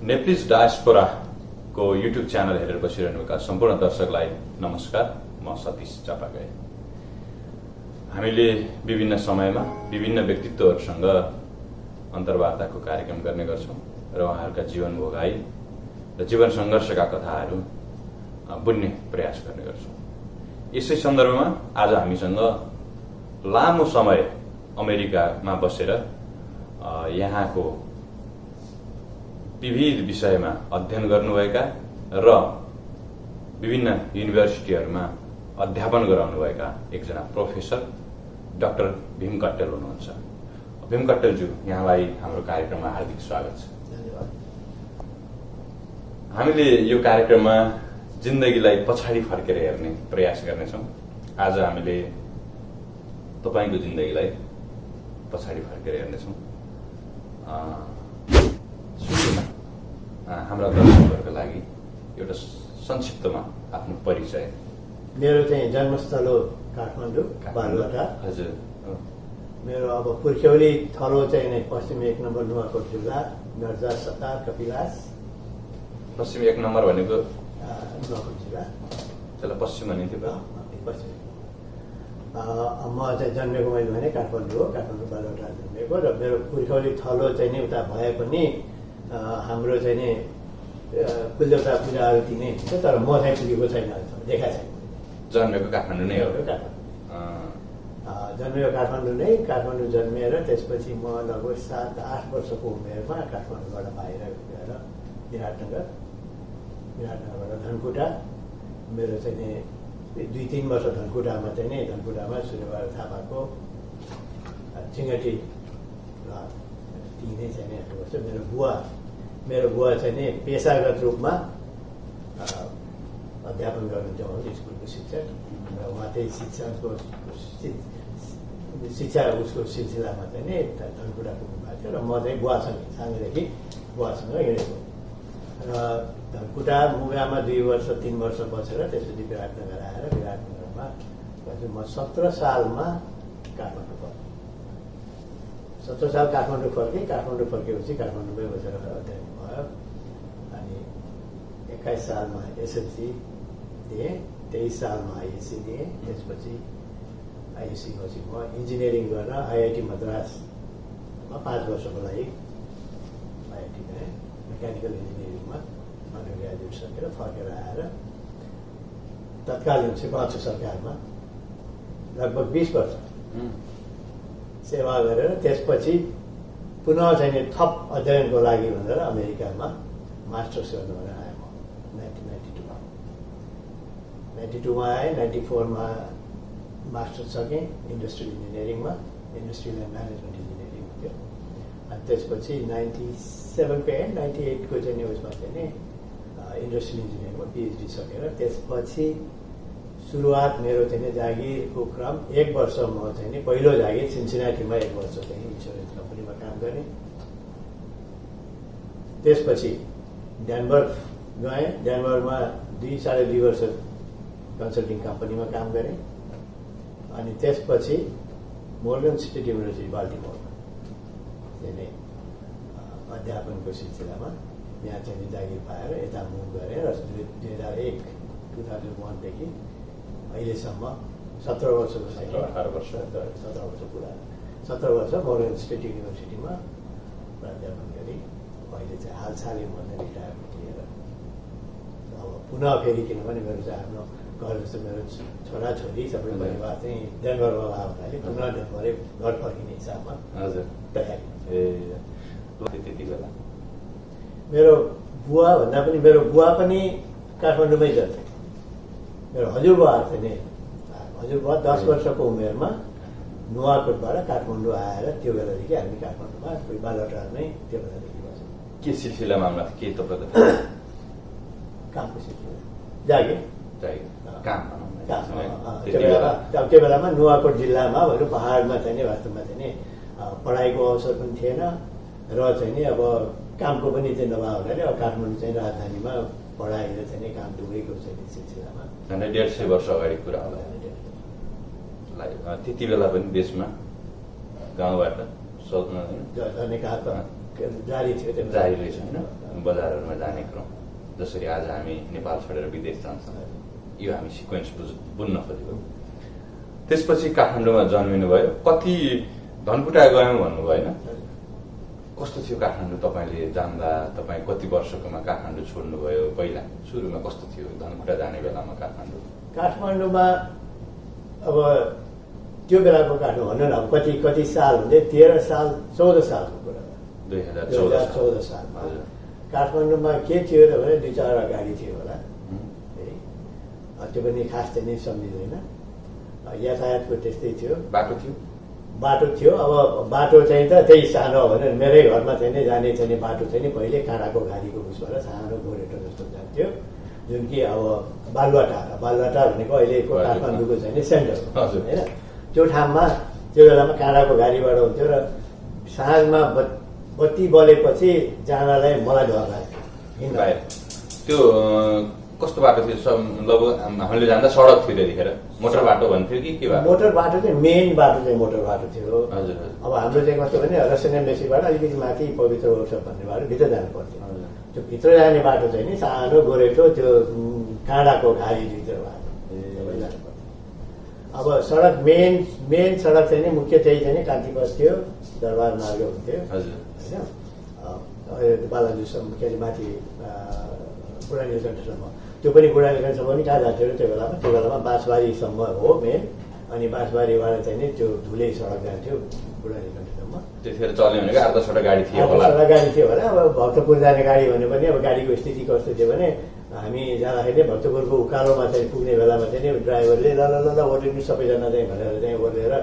Nepalese diaspora को YouTube channel हेरेर बसिरहनुभएका सम्पूर्ण दर्शकलाई नमस्कार। म सतीश चापागाई। हामीले विभिन्न समयमा विभिन्न व्यक्तित्वहरूसँग अन्तर्वार्ताको कार्यक्रम गर्ने गर्छौं र उहाँहरूका जीवन भोगाई र जीवन संघर्षका कथाहरू बुन्ने प्रयास गर्ने गर्छौं। यसै सन्दर्भमा आज हामीसँग लामो समय अमेरिकामा बसेर यहाँको विविध विषयमा अध्ययन गर्नुभएका र विभिन्न युनिभर्सिटीहरूमा अध्यापन गराउनुभएका एकजना प्रोफेसर डाक्टर भीम कट्टेल हुनुहुन्छ। भीम कट्टेलज्यू, यहाँलाई हाम्रो कार्यक्रममा हार्दिक स्वागत छ। धन्यवाद। हामीले यो कार्यक्रममा जिन्दगीलाई पछाडि फर्केर हेर्ने प्रयास गर्नेछौं। आज हामीले तपाईको जिन्दगीलाई पछाडि फर्केर हेर्नेछौं। सुरुमा हाम्रा दर्शकहरूको लागि एउटा संक्षिप्तमा आफ्नो परिचय। मेरो चाहिँ जन्मस्थल हो काठमाडौँ, बालुवाटा। हजुर। मेरो अब पुर्ख्यौली थलो चाहिँ नै पश्चिम 1 नम्बर नुवाकोट जिल्ला, नर्जा सत्ता कपिलास। पश्चिम 1 नम्बर भनेको नुवाकोट जिल्ला, त्यसलाई पश्चिम भनिन्थ्यो। पश्चिम म चाहिँ जन्मेको मैले भने काठमाडौँ हो, काठमाडौँ बालुवाटा जन्मेको। र मेरो पुर्ख्यौली थलो चाहिँ नि उता भए पनि हाम्रो चाहिँ नि कुलदेवता पूजाहरू दिने हुन्छ, तर म चाहिँ पुगेको छैन, देखा छैन। जन्मेको काठमाडौँ नै हो। जन्मेको काठमाडौँ नै। काठमाडौँ जन्मिएर त्यसपछि म लगभग 7-8 वर्षको उमेरमा काठमाडौँबाट बाहिर गएर विराटनगरबाट धनकुटा, मेरो चाहिँ नि 2-3 वर्ष धनकुटामा चाहिँ नि सूर्यबहादुर थापाको चिङ्गटी र ती नै चाहिँ नि वर्ष मेरो बुवा चाहिँ नि पेसागत रूपमा अध्यापन गर्नुहुन्छ स्कुलको शिक्षक, र उहाँ त्यही शिक्षा उसको सिलसिलामा चाहिँ नि धनकुटा पुग्नु भएको थियो। र म चाहिँ बुवासँग सानैदेखि बुवासँग हिँडेको र धनकुटा मुगामा 2-3 वर्ष बसेर त्यसपछि विराटनगर आएर विराटनगरमा म 17 सालमा काठमाडौँ फर्केँ। 17 साल काठमाडौँ फर्केँ। काठमाडौँ फर्केपछि काठमाडौँमै बसेर अध्ययन भयो। अनि 21 सालमा एसएलसी दिएँ, 23 सालमा आइएससी दिएँ। त्यसपछि आइएससी पछि म इन्जिनियरिङ गर्न आइआइटी मद्रासमा 5 वर्षको लागि आइआइटी गएँ। मेकानिकल इन्जिनियरिङमा अन्डर ग्रेजुएट सकेर फर्केर आएर तत्कालीन सिपालु सरकारमा लगभग 20 वर्ष सेवा गरेर त्यसपछि पुनः चाहिँ थप अध्ययनको लागि भनेर अमेरिकामा मास्टर्स गर्नु भनेर आएँ म 1992मा आएँ। 94मा मास्टर्स सकेँ इन्डस्ट्रियल इन्जिनियरिङमा, इन्डस्ट्रियल एन्ड म्यानेजमेन्ट इन्जिनियरिङ थियो। अनि त्यसपछि 97को एन्ड 98को चाहिँ उसमा चाहिँ नि इन्डस्ट्रियल इन्जिनियरिङमा पिएचडी सकेर त्यसपछि सुरुवात मेरो चाहिँ नि जागिरको क्रम 1 वर्ष म चाहिँ नि पहिलो जागिर सिन्सिनाटीमा 1 वर्ष चाहिँ इन्सुरेन्स कम्पनीमा काम गरेँ। त्यसपछि डेनभर गएँ। डेनभरमा 2-2.5 वर्ष कन्सल्टिङ कम्पनीमा काम गरेँ। अनि त्यसपछि मोर्गन स्टेट युनिभर्सिटी बाल्टिमोरमा चाहिँ अध्यापनको सिलसिलामा यहाँ चाहिँ जागिर पाएर यता मुभ गरेँ र 2001देखि अहिलेसम्म 17 वर्षको साइकल 17 वर्ष पुरा 17 वर्ष मोर्गन स्टेट युनिभर्सिटीमा प्राध्यापन गरी अहिले चाहिँ हालसालै म रिटायरमेन्ट लिएर अब पुनः फेरि किनभने मेरो चाहिँ आफ्नो घर जस्तो मेरो छोराछोरी सबै परिवार चाहिँ डेनभरमा भयो हुनाले पुनः डेनभरै घर फर्किने हिसाबमा हजुर तयारी। त्यति बेला मेरो बुवा भन्दा पनि मेरो बुवा पनि काठमाडौँमै जन्मे। मेरो हजुरबुवा चाहिँ नि हजुरबुवा 10 वर्षको उमेरमा नुवाकोटबाट काठमाडौँ आएर त्यो बेलादेखि हामी काठमाडौँमा बालुवाटारमै त्यो बेलादेखि बस्यौँ। के सिलसिलामा आउनु के तपाईँको कामको सिलसिला जागिर त्यो बेलामा नुवाकोट जिल्लामा पहाडमा चाहिँ नि वास्तवमा चाहिँ नि पढाइको अवसर पनि थिएन र चाहिँ नि अब कामको पनि चाहिँ नभए हुनाले अब काठमाडौँ चाहिँ राजधानीमा पढाइ र चाहिँ नि काम दुवैको चाहिँ सिलसिलामा 150 वर्ष अगाडि कुरा होला। त्यति बेला पनि देशमा गाउँबाट जारी थियो त्यो जारी रहेछ होइन बजारहरूमा जाने क्रम जसरी आज हामी नेपाल छोडेर विदेश जान्छौँ यो हामी सिक्वेन्स बुझ्न खोजेको त्यसपछि काठमाडौँमा जन्मिनुभयो कति धनकुटा गयौँ भन्नु भएन कस्तो थियो काठमाडौँ तपाईँले जान्दा तपाईँ कति वर्षकोमा काठमाडौँ छोड्नुभयो पहिला सुरुमा कस्तो थियो धनकुटा जाने बेलामा काठमाडौँमा अब त्यो बेलाको काठमाडौँ भन्नु न अब कति साल हुन्थ्यो 13 साल 14 सालको कुरा 2014 सालमा काठमाडौँमा के थियो त भने 2-4 गाडी थियो होला त्यो पनि खास चाहिँ नै सम्झिँदैन यातायातको त्यस्तै थियो बाटो थियो अब बाटो चाहिँ त त्यही सानो हो भने मेरै घरमा चाहिँ नि जाने चाहिँ नि बाटो चाहिँ नि पहिले काँडाको घारीको उसबाट सानो गोरेटो जस्तो जान्थ्यो जुन कि अब बालुवाटार भनेको अहिलेको काठमाडौँको चाहिँ नि सेन्टर होइन त्यो ठाउँमा त्यो बेलामा काँडाको घारीबाट हुन्थ्यो र साँझमा बत्ती बलेपछि जानलाई मलाई डर लाग्थ्यो त्यो कस्तो बाटो थियो लगभग हामीले जाँदा सडक थियो त्यतिखेर मोटर बाटो भन्थ्यो कि के बाटो मोटर बाटो चाहिँ मेन बाटो चाहिँ मोटर बाटो थियो हजुर अब हाम्रो चाहिँ कस्तो भने रसनेम्बेसीबाट अलिकति माथि पवित्र वर्षप भन्ने बाटो भित्र जानु पर्थ्यो त्यो भित्र जाने बाटो चाहिँ नि सानो गोरेटो त्यो काँडाको घारीभित्र बाटो जानु पर्थ्यो अब सडक मेन सडक चाहिँ नि मुख्य चाहिँ नि कान्तिपथ थियो दरबार मार्ग हुन्थ्यो होइन बालाजुसम्म के अरे माथि बुढानीलकण्ठसम्म त्यो पनि बुढानीलकण्ठसम्म पनि कहाँ जान्थ्यो त्यो बेलामा बाँसबारीसम्म हो मेन अनि बाँसबारीबाट चाहिँ नि त्यो धुले सडक जान्थ्यो बुढानीलकण्ठसम्म त्यतिखेर चल्यो भने 8-10 गाडी थियो होला अब भक्तपुर जाने गाडी भने पनि अब गाडीको स्थिति कस्तो थियो भने हामी जाँदाखेरि भक्तपुरको उकालोमा चाहिँ पुग्ने बेलामा चाहिँ नि ड्राइभरले ल ओर्लिनु सबैजना चाहिँ भनेर चाहिँ ओर्लेर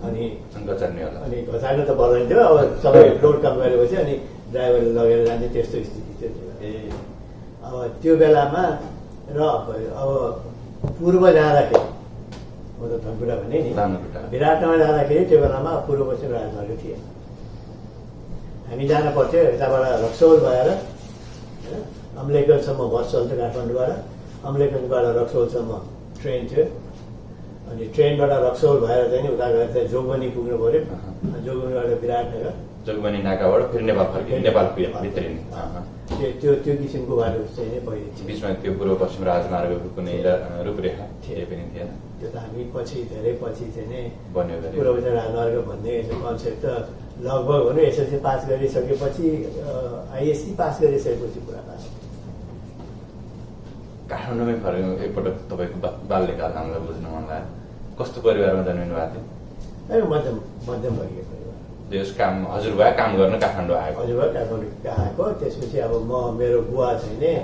अनि घचार्नु त पर्दैन थियो अब सबै लोड कम गरेपछि अनि ड्राइभरले लगेर जाने त्यस्तो स्थिति थियो अब त्यो बेलामा र अब पूर्व जाँदाखेरि म त धनकुटा भने नि विराटनगर जाँदाखेरि त्यो बेलामा पूर्व पश्चिम राजमार्ग थिएन हामी जान पर्थ्यो यताबाट रक्सौल भएर होइन अम्लेखगञ्जसम्म बस चल्थ्यो काठमाडौँबाट अम्लेखगञ्जबाट रक्सौलसम्म ट्रेन थियो अनि ट्रेनबाट रक्सौल भएर चाहिँ नि उता गएर चाहिँ जोगबनी पुग्नु पऱ्यो जोगबनीबाट विराटनगर जोगबनी नाकाबाट फेरि नेपाल भित्रिने त्यो किसिमको बाटो चाहिँ नै पहिले बिचमा त्यो पूर्व पश्चिम राजमार्गको कुनै रूपरेखा थिए पनि थिएन त्यो त हामी धेरै पछि चाहिँ नै बन्यो पूर्व पश्चिम राजमार्ग भन्ने कन्सेप्ट त लगभग भनौँ एसएलसी पास गरिसकेपछि आइएससी पास गरिसकेपछि पुरा पास काठमाडौँमै फर्क्यो एकपटक तपाईँको बाल्यकाल हामीलाई बुझ्नु मन लाग्यो कस्तो परिवारमा जन्मिनु भएको थियो मध्यम वर्गीय परिवार हजुरबा काम गर्न काठमाडौँ आएको हजुरबा काठमाडौँ आएको त्यसपछि अब मेरो बुवा चाहिँ नै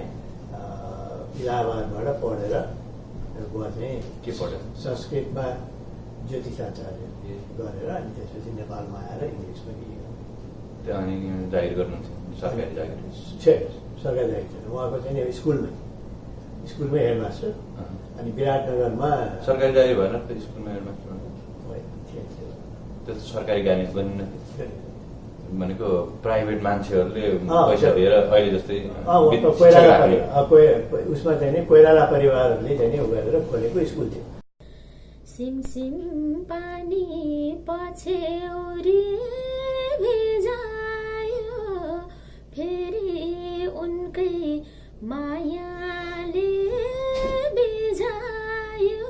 इलाहाबादबाट पढेर मेरो बुवा चाहिँ के पढ्यो संस्कृतमा ज्योतिषाचार्य गरेर अनि त्यसपछि नेपालमा आएर इङ्ग्लिस पनि त्यो अनि जागिर गर्नुहुन्थ्यो सरकारी जागिर सरकारी जागिर छैन उहाँको चाहिँ स्कुलमै हेडमास्टर अनि विराटनगरमा सरकारी जागिर भएन त्यो स्कुलमा हेडमास्टर त्यो सरकारी गाडी बनिन भनेको प्राइभेट मान्छेहरूले पैसा दिएर अहिले जस्तै उसमा चाहिँ नि कोइराला परिवारहरूले चाहिँ नि उ गरेर खोलेको स्कुल थियो सिमसिम पानी पछ्यौरी भिजायो फेरि उनकै मायाले भिजायो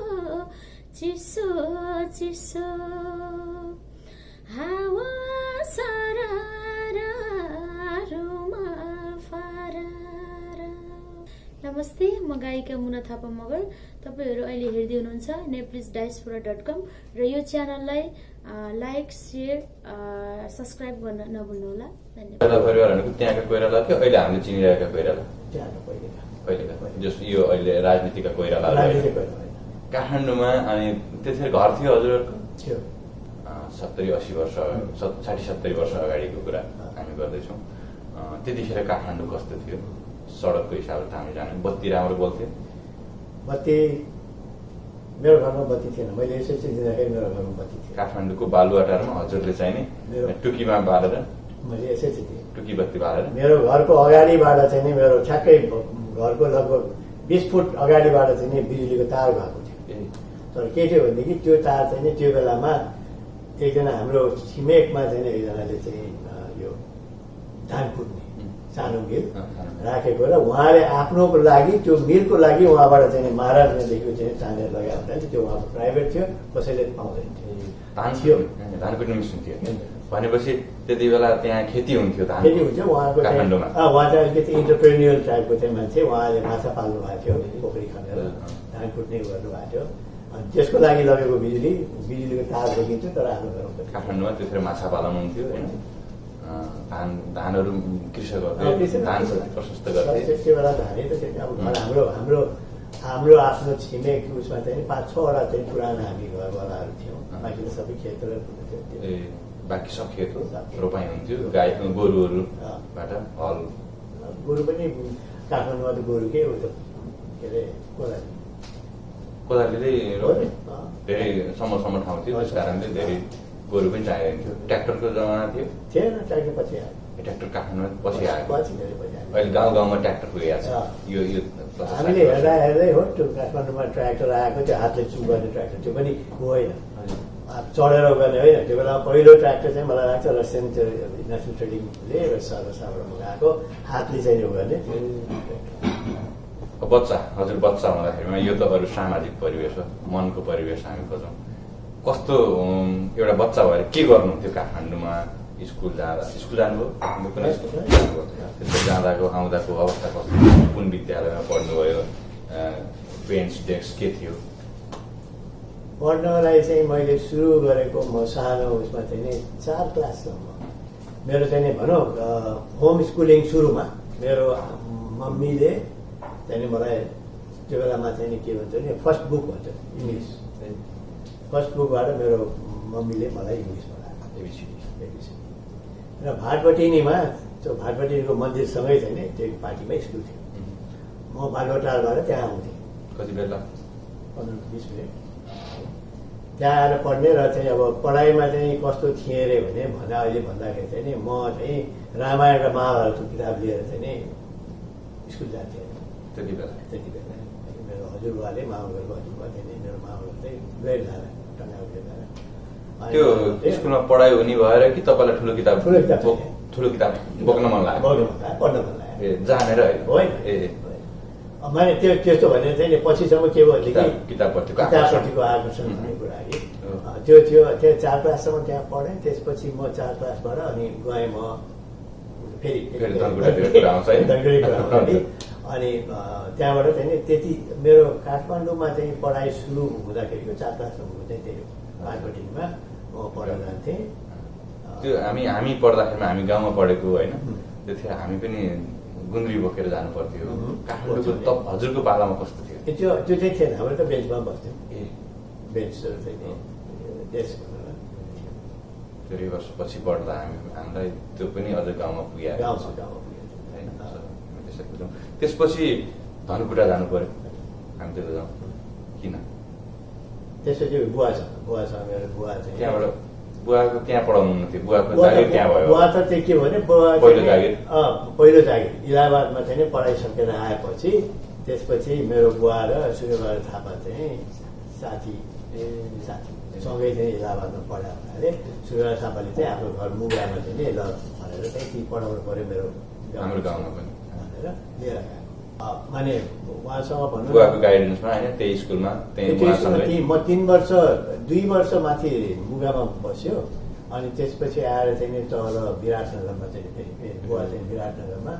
चिसो चिसो हावा नमस्ते म गायिका मुना थापा मगर तपाईहरु अहिले हेर्दै हुनुहुन्छ neplisdiaspora.com र यो च्यानललाई लाइक शेयर सब्स्क्राइब गर्न नभुल्नुहोला धन्यवाद परिवारहरुको त्यहाँका कोइराला थियो अहिले हामीले चिनिरहेका कोइराला त्यहाँका पहिलेका जस्तो यो अहिले राजनीतिका कोइराला काठमाडौँमा अनि त्यतिखेर घर थियो हजुरहरुको थियो 70-80 वर्ष 60-70 वर्ष अगाडिको कुरा हामी गर्दैछौँ त्यतिखेर काठमाडौँ कस्तो थियो सडकको हिसाबले त हामी जाने बत्ती राम्रो बोल्थ्यो बत्ती मेरो घरमा बत्ती थिएन मैले एसएलसी दिँदाखेरि मेरो घरमा बत्ती थियो काठमाडौँको बालुवाटारमा हजुरले चाहिँ नि टुकीमा बालेर मैले एसएलसी दिएँ टुकी बत्ती बालेर मेरो घरको अगाडिबाट चाहिँ नि मेरो ठ्याक्कै घरको लगभग 20 फुट अगाडिबाट चाहिँ नि बिजुलीको तार गएको थियो तर के थियो भनेदेखि त्यो तार चाहिँ नि त्यो बेलामा एकजना हाम्रो छिमेकमा चाहिँ एकजनाले चाहिँ यो धान कुट्ने सानो मिल राखेको र उहाँले आफ्नोको लागि त्यो मिलको लागि उहाँबाट चाहिँ महाराजदेखिको चाहिँ चाँदेर लगायो हुँदाखेरि त्यो उहाँको प्राइभेट थियो, कसैले पाउँदैन थियो। धान कुट्ने मेसिन थियो भनेपछि त्यति बेला त्यहाँ खेती हुन्थ्यो धान खेती हुन्थ्यो। उहाँको उहाँ चाहिँ अलिकति इन्टरप्रेन्युअल टाइपको चाहिँ मान्छे, उहाँले माछा पाल्नु भएको थियो, पोखरी खनेर धान कुट्ने गर्नुभएको थियो। अनि त्यसको लागि लगेको बिजुलीको तार जोगिन्थ्यो, तर आफ्नो घरमा काठमाडौँमा त्यतिखेर माछा पालन हुन्थ्यो होइन। धानहरू कृषकहरूले धान प्रशस्त गर्थे त्यो बेला धानै त अब हाम्रो आफ्नो छिमेक उसमा चाहिँ 5-6वटा चाहिँ पुराना हामी घरवालाहरू थियौँ, बाँकी त सबै खेत र ए बाँकी सब खेत रोपाइ हुन्थ्यो, गाई गोरुहरूबाट हल गोरु पनि काठमाडौँमा त गोरु के हो त के अरे कोदालीले धेरै सम्म ठाउँ थियो, त्यस कारणले धेरै गोरु पनि चाहिन्थ्यो। ट्र्याक्टरको जमाना थिएन, ट्र्याक्टर पछि आयो। ट्र्याक्टर काठमाडौँमा पछि आयो, धेरै पछि आयो। अहिले गाउँमा ट्र्याक्टर पुगेको छ। यो हामीले हेर्दै हो त्यो काठमाडौँमा ट्र्याक्टर आएको, त्यो हातले चुप गर्ने ट्र्याक्टर, त्यो पनि होइन चढेर गर्ने होइन। त्यो बेला पहिलो ट्र्याक्टर चाहिँ मलाई लाग्छ रसियन त्यो नेसनल ट्रेडिङले सरसाबाट मगाएको, हातले चाहिँ यो गर्ने बच्चा हजुर बच्चा हुँदाखेरिमा यो त अरू सामाजिक परिवेश हो, मनको परिवेश हामी खोजौँ। कस्तो एउटा बच्चा भएर के गर्नुहुन्थ्यो काठमाडौँमा? स्कुल जानुभयो कुनै स्कुल जानुभयो? त्यसको जाँदाको आउँदाको अवस्था कस्तो, कुन विद्यालयमा पढ्नुभयो, बेन्च डेस्क के थियो? पढ्नलाई चाहिँ मैले सुरु गरेको म सानो उसमा चाहिँ नि 4 क्लाससम्म मेरो चाहिँ नि भनौँ होम स्कुलिङ सुरुमा मेरो मम्मीले चाहिँ मलाई त्यो बेलामा चाहिँ नि के भन्छ नि फर्स्ट बुक भन्छ इङ्ग्लिस, फर्स्ट बुकबाट मेरो मम्मीले मलाई इङ्ग्लिस पढाएको एबिसिडी र भाटबटिनीमा त्यो भाटबटिनीको मन्दिरसँगै चाहिँ नि त्यो पार्टीमा स्कुल थियो। म बालुवाटारबाट त्यहाँ आउँथेँ, कति बेला 15-20 मिनट त्यहाँ आएर पढ्ने। र चाहिँ अब पढाइमा चाहिँ कस्तो थिएँ अरे भने अहिले भन्दाखेरि चाहिँ नि म चाहिँ रामायण र महाभारतको किताब लिएर चाहिँ नि स्कुल जान्थेँ त्यति बेला। मेरो हजुरबाले मामाको हजुरबा चाहिँ नि मेरो मामाको चाहिँ ब्लेड धारा टङ्गाको ब्लेड धारा त्यो स्कुलमा पढाइ हुने भएर कि तपाईँलाई ठुलो किताब बोक्न मन लाग्यो, पढ्न मन लाग्यो जानेर होइन? मैले त्यो त्यस्तो भने चाहिँ पछिसम्म के भयो भने किताबपट्टिको आकर्षण भन्ने कुरा त्यो थियो। त्यहाँ 4 क्लाससम्म त्यहाँ पढेँ, त्यसपछि म 4 क्लासबाट अनि गएँ म फेरि अनि त्यहाँबाट चाहिँ नि त्यति मेरो काठमाडौँमा चाहिँ पढाइ सुरु हुँदाखेरिको 4 क्लाससम्मको चाहिँ त्यही भाटबटिनीमा म पढ्न जान्थेँ। त्यो हामी पढ्दाखेरिमा हामी गाउँमा पढेको होइन, त्यतिखेर हामी पनि गुन्द्री बोकेर जानु पर्थ्यो। काठमाडौँको हजुरको पालामा कस्तो थियो? त्यो चाहिँ थिएन, हाम्रो त बेन्चमा बस्थ्यौँ, बेन्चहरू चाहिँ डेस्क धेरै वर्षपछि पढ्दा हामीलाई त्यो पनि अझ गाउँमा पुग्यो होइन। त्यसपछि धनकुटा जानु पर्यो हामी त्यो जाउँ किन? त्यसपछि बुवासँग मेरो बुवा चाहिँ त्यहाँबाट बुवाको त्यहाँ पढाउनु हुन्थ्यो, बुवाको जागिर त्यहाँ भयो? बुवा त त्यो के भने पहिलो जागिर इलाहाबादमा चाहिँ पढाइ सकेर आएपछि त्यसपछि मेरो बुवा र सूर्यबहादुर थापा चाहिँ साथी सँगै चाहिँ इलाहाबादमा पढायो हुनाले सूर्यबहादुर थापाले चाहिँ आफ्नो घर मुगामा चाहिँ नि ल भनेर चाहिँ ती पढाउनु पर्यो मेरो हाम्रो गाउँमा पनि भनेर लिएर गएको। माने उहाँसँग भन्नु बुवाको गाइडेन्समा होइन त्यही स्कुलमा म 2 वर्ष माथि मुगामा बस्यो। अनि त्यसपछि आएर चाहिँ नि तल विराटनगरमा चाहिँ फेरि बुवा चाहिँ विराटनगरमा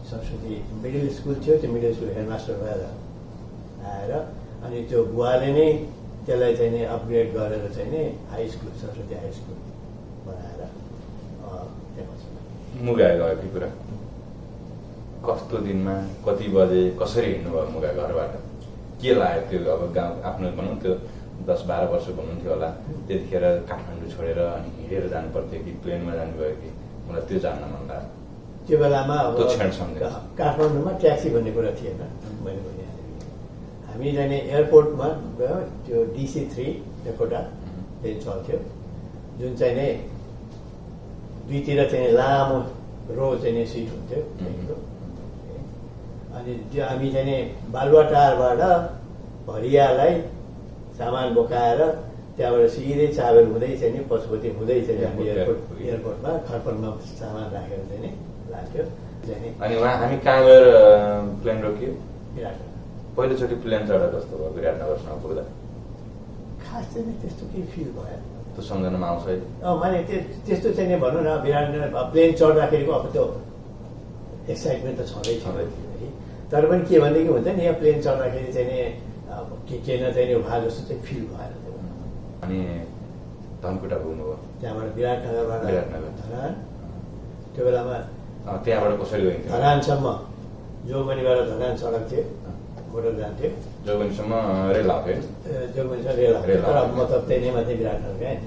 सरस्वती मिडल स्कुल थियो, त्यो मिडल स्कुल हेडमास्टर भएर आएर अनि त्यो बुवाले नै त्यसलाई चाहिँ नि अपग्रेड गरेर चाहिँ नि high school Saraswati high school बनाएर मुगा गयो कि कुरा कस्तो दिनमा कति बजे कसरी हिँड्नुभयो मुगा घरबाट? के लाग्यो त्यो? अब गाउँ आफ्नो भनौँ त्यो 10-12 वर्षको हुनुहुन्थ्यो होला त्यतिखेर काठमाडौँ छोडेर अनि हिँडेर जानु पर्थ्यो कि प्लेनमा जानुभयो कि? मलाई त्यो जान्न मन लाग्यो त्यो बेलामा। अब काठमाडौँमा ट्याक्सी भन्ने कुरा थिएन, मैले भनिहालेँ। हामी जाने एयरपोर्टमा गयो, त्यो DC-3 एउटा त्यही चल्थ्यो, जुन चाहिँ नै दुईतिर चाहिँ लामो रो चाहिँ नि सिट हुन्थ्यो। अनि त्यो हामी चाहिँ नि बालुवाटारबाट भरियालाई सामान बोकाएर त्यहाँबाट सिधै चाबेल हुँदै चाहिँ नि पशुपति हुँदै चाहिँ हामी एयरपोर्टमा खरपनमा सामान राखेर चाहिँ नि लाग्यो चाहिँ अनि उहाँ हामी कहाँ गएर प्लेन रोक्यो विराटनगर पहिलोचोटि प्लेन चढा कस्तो भयो विराटनगरसम्म पुग्दा खास चाहिँ नि त्यस्तो केही फिल भयो त्यो सम्झनामा आउँछ है माने त्यस्तो चाहिँ नि भनौँ न विराटनगर प्लेन चढ्दाखेरिको अब त्यो एक्साइटमेन्ट त छँदै थियो है तर पनि के भनेदेखि हुन्छ नि यहाँ प्लेन चढ्दाखेरि चाहिँ नि के न चाहिँ नि भए जस्तो चाहिँ फिल भएन त्यो अनि धनकुटा पुग्नुभयो त्यहाँबाट विराटनगरबाट धरान त्यो बेलामा त्यहाँबाट कसरी गइन्थ्यो धरानसम्म जोगबनीबाट धरान सडक थियो मोटर जान्थ्यो जोगबनीसम्म रेल आउँथ्यो जोगबनीसम्म रेल आउँथ्यो तर मतलब त्यही नै मात्रै विराटनगर गएँ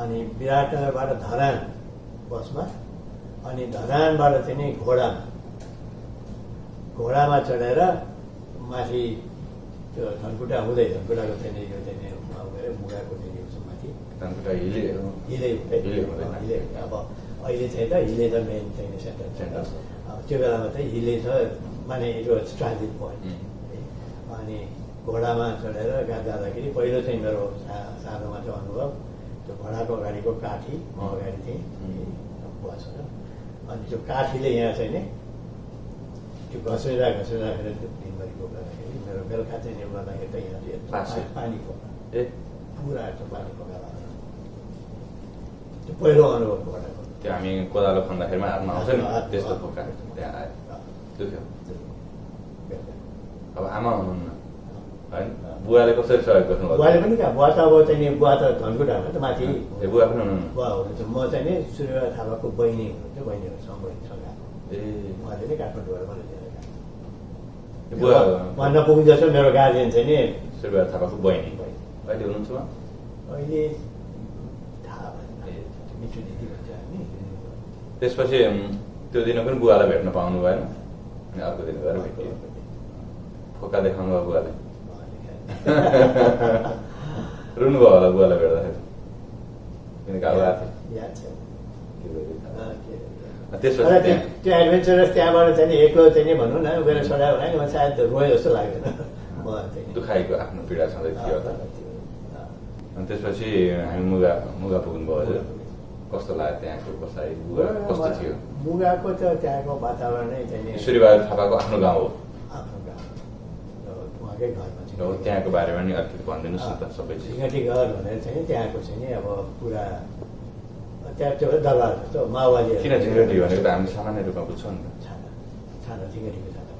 अनि विराटनगरबाट धरान बसमा अनि धरानबाट चाहिँ नि घोडामा चढेर माथि त्यो धनकुटा हुँदै धनकुटाको चाहिँ यो चाहिँ मुगाको चाहिँ माथि धनकुटा हिले हिले अब अहिले चाहिँ त हिले त मेन चाहिँ सेन्टर त्यो बेलामा चाहिँ हिले छ माने इट वाज ट्रान्जिट पोइन्ट अनि घोडामा चढेर जाँदाखेरि पहिलो चाहिँ मेरो सानोमा चाहिँ अनुभव त्यो घोडाको अगाडिको काठी म अगाडि थिएँ बुवासँग अनि त्यो काठीले यहाँ चाहिँ नि त्यो घसेर त्यो दिनभरि बोक्दाखेरि मेरो बेलुका चाहिँ यो गर्दाखेरि त यहाँ पानी पोका पुरा त्यो पानी पोका त्यो पहिलो अनुभव घोडाको त्यो हामी कोदालो खन्दाखेरिमा हातमा आउँछ नि त्यस्तो पोका त्यहाँ आयो दुख्यो अब आमा हुनुहुन्न होइन बुवाले कसरी सहयोग गर्नुभयो बुवाले पनि कहाँ बुवा त अब चाहिँ नि बुवा त धनकुटामा त माथि बुवा पनि हुनुहुन्न बुवा हुनुहुन्छ म चाहिँ नि सूर्यबहादुर थापाको बहिनी हुनुहुन्थ्यो बहिनीहरूसँग ए उहाँले नै काठमाडौँबाट मलाई बुवा उहाँ नपुग्नु जस्तो मेरो गार्जियन चाहिँ नि सूर्यबहादुर थापाको बहिनी अहिले हुनुहुन्छ उहाँ अहिले थाहा भएन मिठो दिदी भन्छ हामी त्यसपछि त्यो दिन पनि बुवालाई भेट्न पाउनु भएन अनि अर्को दिन गएर भेटियो फोका देखाउनु भयो बुवाले रुनुभयो होला बुवालाई भेट्दाखेरि किनकि अब आएको त्यसपछि त्यो एडभेन्चरस त्यहाँबाट चाहिँ नि एक्लो चाहिँ नि भनौँ न गएर सडायो भने म सायद रोए जस्तो लाग्दैन दुखाइको आफ्नो पीडा छँदै थियो अनि त्यसपछि हामी मुगा पुग्नुभयो हजुर कस्तो लाग्यो त्यहाँको बसाइ कस्तो थियो मुगाको त त्यहाँको वातावरणै चाहिँ सूर्यबहादुर थापाको आफ्नो गाउँ हो आफ्नो गाउँ उहाँकै घरमा चाहिँ त्यहाँको बारेमा नि अलिकति भनिदिनुहोस् न त सबै चिज झिङ्गटी घर भनेर चाहिँ त्यहाँको चाहिँ नि अब पुरा त्यहाँ त्यो दरबार जस्तो माओवादी किन झिङ्गटी भनेको त हामीले सामान्य रूपमा बुझ्छौँ नि छाना झिङ्गटीको छाना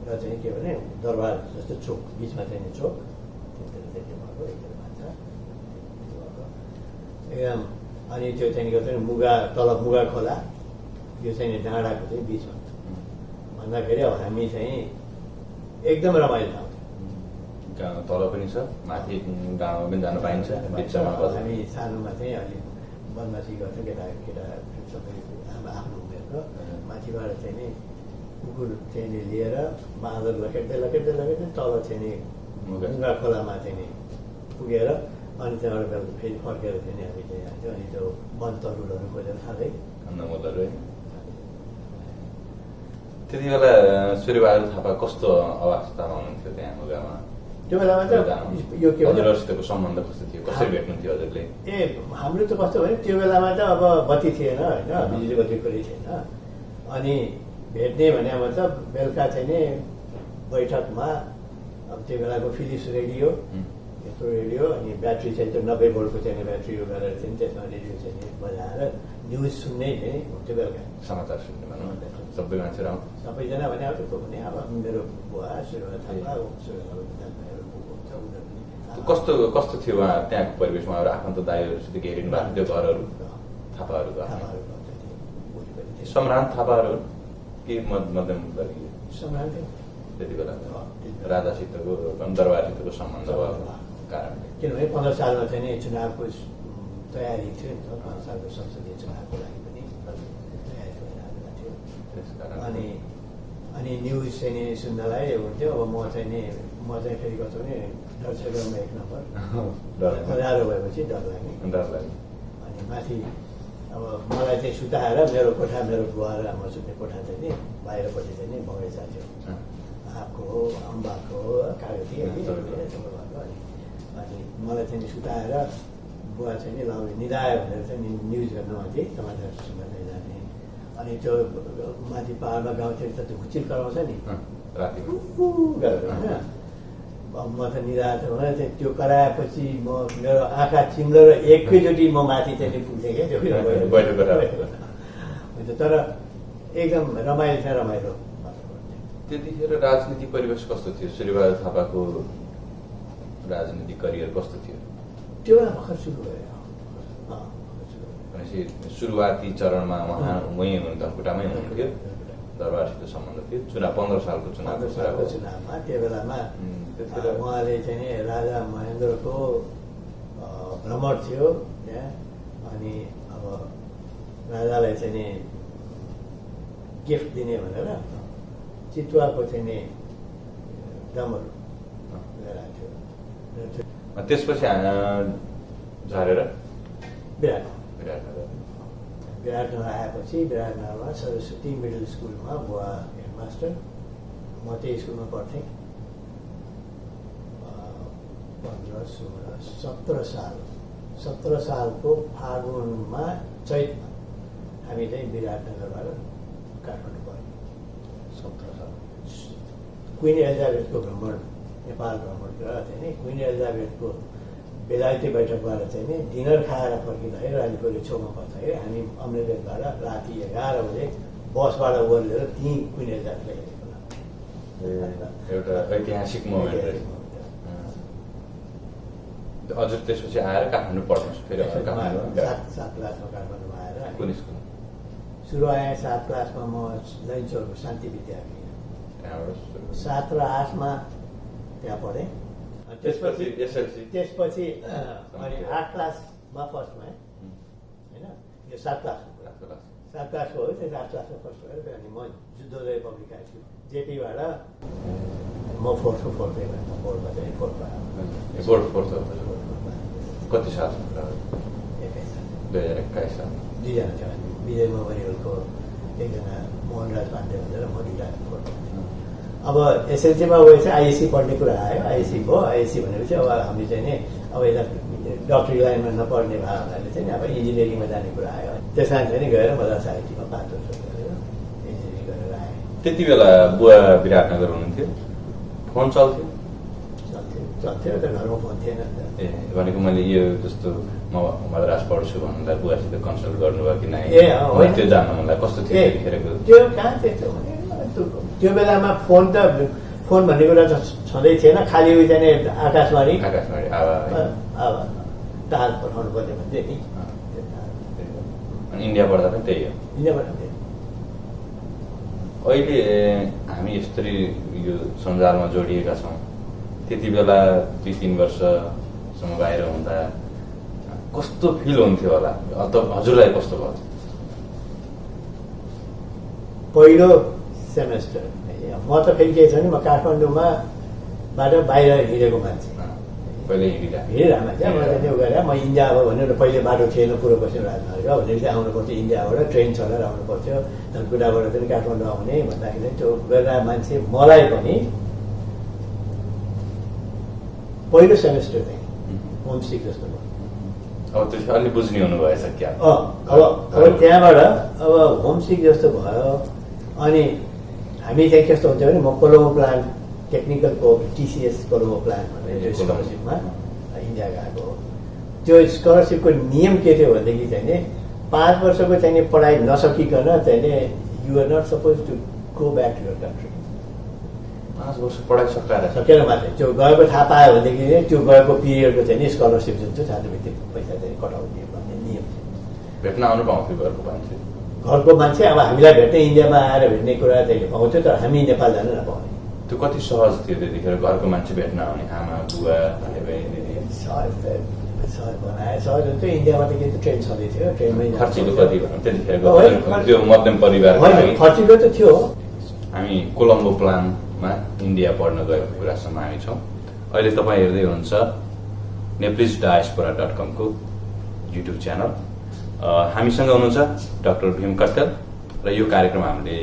र चाहिँ के भने दरबार जस्तो चोक बिचमा चाहिँ नि चोक एकदम अनि त्यो चाहिँ मुगा तल मुगा खोला यो चाहिँ नि डाँडाको चाहिँ बिचमा भन्दाखेरि अब हामी चाहिँ एकदम रमाइलो ठाउँ गाउँ तल पनि छ माथि गाउँमा पनि जान पाइन्छ बिचमा हामी सानोमा चाहिँ अलिक बदमासी गर्थ्यौँ केटा सबै आफ्नो उमेरको माथिबाट चाहिँ नि कुकुर चाहिँ नि लिएर बाँदर लखेट्दै तल चाहिँ नि मुगा खोलामा चाहिँ नि पुगेर अनि त्यहाँबाट बेलुका फेरि फर्केर चाहिँ नि हामी चाहिँ आउँथ्यौँ अनि त्यो वन तरुलहरू खोजेर खाँदै कन्दमूलहरू है त्यति बेला सूर्यबहादुर थापा कस्तो अवस्थामा हुनुहुन्थ्यो त्यहाँ मुगामा त्यो बेलामा त यो के हजुरहरूसितको सम्बन्ध कस्तो थियो कसरी भेट्नुहुन्थ्यो हजुरले ए हाम्रो त कस्तो भने त्यो बेलामा त अब बत्ती थिएन होइन बिजुली बत्ती कुरै थिएन अनि भेट्ने भने मतलब बेलुका चाहिँ नि बैठकमा अब त्यो बेलाको फिलिप्स रेडियो यस्तो रेडियो अनि ब्याट्री चाहिँ त्यो 90 भोल्टको चाहिँ ब्याट्री यो गरेर चाहिँ त्यसमा रेडियो चाहिँ बजाएर न्युज सुन्ने चाहिँ हुन्थ्यो बेलुका समाचार सुन्ने भनौँ सबै मान्छेहरू सबैजना भने अब त्यो भने अब मेरो बुवा कस्तो कस्तो थियो उहाँ त्यहाँको परिवेशमा अरू आफन्त दाईहरूसित घेरिनु भएको थियो घरहरू थापाहरूको सम्राट थापाहरू के मध्यम वर्गीय सम्राट त्यति बेला राजासितको दरबारसितको सम्बन्ध भएको कारणले किनभने 15 सालमा चाहिँ नि चुनावको तयारी थियो नि त 15 सालको संसदीय चुनावको लागि पनि तयारी भइरहेको थियो अनि न्युज चाहिँ नि सुन्नलाई हुन्थ्यो अब म चाहिँ फेरि कस्तो भने दर्शकमा 1 नम्बर बजारो भएपछि डर लाग्ने अनि माथि अब मलाई चाहिँ सुताएर मेरो बुवा र म सुत्ने कोठा चाहिँ नि बाहिरपट्टि चाहिँ नि बगैँचा थियो आँपको हो अम्बाको हो कागती अनि मलाई चाहिँ सुताएर बुवा चाहिँ नि लाउने निधायो भनेर चाहिँ न्युज गर्न माथि समाचार सुन्दै जाने अनि त्यो माथि पाहाडमा गाउँतिर त त्यो हुचिल कराउँछ नि राति गरेर होइन म त निराश भएँ त्यो कराएपछि म मेरो आँखा चिम्लो र एकैचोटि म माथि चाहिँ पुग्थेँ क्या त्यो तर एकदम रमाइलो छ रमाइलो। त्यतिखेर राजनीतिक परिवेश कस्तो थियो? सूर्यबहादुर थापाको राजनीतिक करियर कस्तो थियो? त्यो बेला भर्खर सुरु भयो। भनेपछि सुरुवाती चरणमा उहाँ वहीँ धनकुटामै हुनुहुन्थ्यो, दरबारसित सम्बन्ध थियो। 15 सालको चुनावमा त्यो बेलामा उहाँले चाहिँ नि राजा महेन्द्रको भ्रमण थियो त्यहाँ, अनि अब राजालाई चाहिँ नि गिफ्ट दिने भनेर चितुवाको चाहिँ नि डमरू लिएर आएको थियो। त्यसपछि झरेर विराटनगर आएपछि विराटनगरमा सरस्वती मिडल स्कुलमा बुवा हेडमास्टर, म त्यही स्कुलमा पढ्थेँ। 15, 16, 17 सालको फागुनमा चैतमा हामी चाहिँ विराटनगरबाट काठमाडौँ गयौँ। 17 साल क्विन एलिजाबेथको भ्रमण, नेपाल भ्रमण गरेर चाहिँ नि क्विन एलिजाबेथको बेलायती बैठक भएर चाहिँ नि डिनर खाएर फर्किँदाखेरि रानीपुरले छेउमा बस्दाखेरि हामी अमृतबाट राति 11 बजे बसबाट ओर्लेर त्यहीँ क्विन एलिजाबेथलाई हेरेको। एउटा ऐतिहासिक मोमेन्ट। हजुर त्यसपछि आएर काठमाडौँ पढ्नुहोस् फेरि? 7 क्लासमा काठमाडौँमा आएर कुन स्कुल? सुरु आएँ 7 क्लासमा म लैनचौरको शान्ति विद्यालय, 7 र 8मा त्यहाँ पढेँ। त्यसपछि अनि 8 क्लासमा फर्स्ट भएँ होइन। यो 7 क्लासको कुरा, 7 क्लासको हो त्यो 8 क्लासमा फर्स्ट भयो। अनि म जुद्धोदय पब्लिक हाई स्कुल जेपीबाट म फोर्थको बोर्डमा चाहिँ फोर्थ भयो। कति साल? 2021 साल। दुईजना थियो, विजय मेमोरियलको एकजना मोहनराज पाण्डे भनेर, म दुईजना फोर्थ। अब एसएलसीमा उयो चाहिँ आइएससी पढ्ने कुरा आयो। आइएससी भयो। आइएससी भनेपछि अब हामी चाहिँ नि अब यता डक्टरी लाइनमा नपढ्ने भयो भन्नाले चाहिँ अब इन्जिनियरिङमा जाने कुरा आयो। त्यसमा चाहिँ नि गएर मद्रास आइआइटीमा 5 वर्ष गरेर इन्जिनियरिङ गरेर आएँ। त्यति बेला बुवा विराटनगर हुनुहुन्थ्यो? फोन चल्थ्यो? चल्थ्यो त, घरमा फोन थिएन नि त। ए भनेको मैले यो जस्तो म मद्रास पढ्छु भन्दा बुवासित कन्सल्ट गर्नुभयो कि नै? त्यो जान्नु मलाई कस्तो थियो त्यतिखेरको? त्यो कहाँ त्यस्तो त्यो बेलामा फोन भन्ने कुरा त छँदै थिएन। खालि उयो चाहिँ आकाशवाणी तार पठाउनु पर्ने भन्थ्यो नि। अनि इन्डिया पढ्दा पनि त्यही हो? इन्डियाबाट अहिले हामी यसरी यो सञ्जालमा जोडिएका छौँ। त्यति बेला 2-3 वर्षसम्म बाहिर हुँदा कस्तो फिल हुन्थ्यो होला? हजुरलाई कस्तो भयो? पहिलो सेमेस्टर म त फेरि के छ भने म काठमाडौँमा बाहिर हिँडेको मान्छे, पहिले हिँडिरहेको मान्छे। म त्यो गरेर म इन्डिया अब भनेर पहिले बाटो थिएन पूर्व पश्चिम राजमार्ग भनेर चाहिँ आउनु पर्थ्यो। इन्डियाबाट ट्रेन चढेर आउनु पर्थ्यो। धनकुटाबाट पनि काठमाडौँ आउने भन्दाखेरि त्यो गरेर मान्छे। मलाई पनि पहिलो सेमेस्टर चाहिँ होमसिक जस्तो भयो। अब त्यो अलि बुझ्ने हुनुभएछ क्या? अब त्यहाँबाट अब होमसिक जस्तो भयो। अनि हामी चाहिँ कस्तो हुन्थ्यो भने म कोलोमो प्लान टेक्निकलको टिसिएस कोलोमो प्लान भनेर त्यो स्कलरसिपमा इन्डिया गएको हो। त्यो स्कलरसिपको नियम के थियो भनेदेखि चाहिँ नि 5 वर्षको चाहिँ नि पढाइ नसकिकन चाहिँ नि you are not supposed to go back to your country. 5 वर्ष पढाइ सकेर मात्रै त्यो गएको थाहा पायो भनेदेखि त्यो गएको पिरियडको चाहिँ नि स्कलरसिप जुन चाहिँ छात्रवृत्ति पैसा चाहिँ कटाउने भन्ने नियम थियो। भेट्न आउनु पाउँथ्यो घरको मान्छे? घरको मान्छे अब हामीलाई भेट्ने इन्डियामा आएर भेट्ने कुरा चाहिँ पाउँथ्यो, तर हामी नेपाल जान नपाउने। त्यो कति सहज थियो त्यतिखेर घरको मान्छे भेट्न आउने? आमा बुवा भाइ बहिनी? सहज हुन्थ्यो। इन्डियामा त के ट्रेन छँदै थियो, ट्रेनमै खर्चिलो कति भनौँ त्यतिखेरको त्यो मध्यम परिवार? खर्चिलो त थियो। हामी कोलम्बो प्लानमा इन्डिया पढ्न गएको कुरासम्म हामी छौँ। अहिले तपाईँ हेर्दै हुनुहुन्छ neplisdiaspora.com को युट्युब च्यानल। हामीसँग हुनुहुन्छ डाक्टर भीम कट्टेल र यो कार्यक्रम हामीले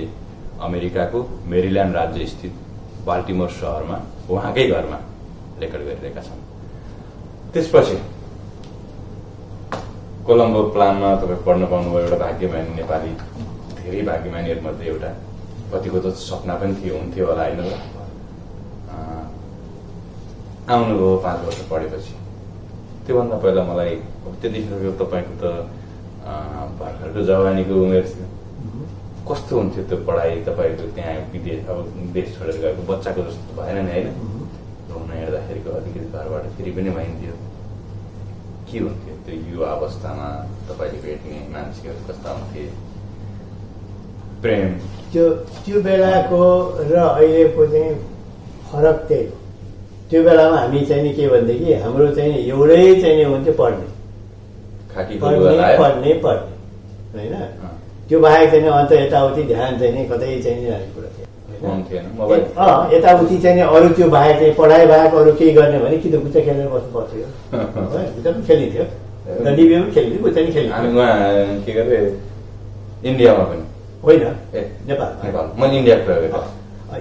अमेरिकाको मेरील्यान्ड राज्य स्थित बाल्टिमोर सहरमा उहाँकै घरमा रेकर्ड गरिरहेका छौँ। त्यसपछि कोलम्बो प्लानमा तपाईँ पढ्न पाउनुभयो, एउटा भाग्यमानी नेपाली धेरै भाग्यमानीहरूमध्ये एउटा, कतिको त सपना पनि हुन्थ्यो होला होइन र? आउनुभयो 5 वर्ष पढेपछि। त्योभन्दा पहिला मलाई त्यतिखेर तपाईँको त भर्खरको जवानीको उमेर थियो, कस्तो हुन्थ्यो त्यो पढाइ तपाईँको त्यहाँ विदेश, अब देश छोडेर गएको बच्चाको जस्तो भएन नि होइन? हुन हेर्दाखेरिको अलिकति घरबाट फेरि पनि भइन्थ्यो, के हुन्थ्यो त्यो युवा अवस्थामा तपाईँले भेट्ने मान्छेहरू कस्ता हुन्थे, प्रेम? त्यो बेलाको र अहिलेको चाहिँ फरक त्यही हो। त्यो बेलामा हामी चाहिँ नि के भनेदेखि हाम्रो चाहिँ एउटै चाहिँ नि हुन्थ्यो पढ्ने होइन? त्यो बाहेक चाहिँ अन्त यताउति ध्यान चाहिँ नि कतै चाहिँ नि जाने कुरा थियो। यताउति चाहिँ नि अरू त्यो बाहेक चाहिँ पढाइ बाहेक अरू केही गर्ने भने कि त गुच्चा खेलेर बस्नु पर्थ्यो। गुच्चा पनि खेलिन्थ्यो, डन्डीबियो पनि खेलिन्थ्यो, गुच्चा पनि खेलिन्थ्यो। के गरे इन्डियामा पनि होइन, नेपाल मैले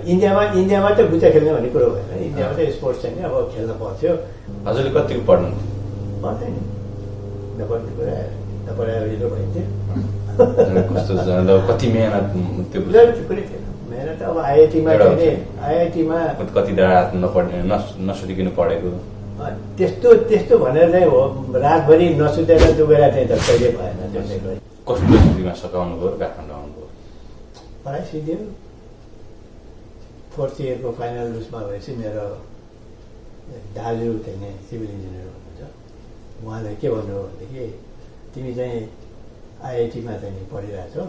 इन्डियामा त गुच्चा खेल्ने भन्ने कुरो भएन। इन्डियामा त स्पोर्ट्स चाहिँ नि अब खेल्न पर्थ्यो। हजुरले कतिको पढ्नु पर्दैन, नपढ्ने कुरा नपढाएर हिँड्नु भइन्थ्यो। कस्तो कति मेहनत त्यो कुरै थिएन। मेहनत अब आइआइटीमा कति रात नसुतिकन पढेको त्यस्तो भनेर चाहिँ हो। रातभरि नसुतेर त्यो बेला चाहिँ त कहिले भएन। कस्तो स्थितिमा सघाउनु भयो काठमाडौँ आउनुभयो? पढाइ सिद्धियो। 4th इयरको फाइनल उसमा भएपछि मेरो दाजु चाहिँ सिभिल इन्जिनियर हुनुहुन्छ। उहाँले के भन्नुभयो भनेदेखि तिमी चाहिँ आइआइटीमा चाहिँ पढिरहेछौ,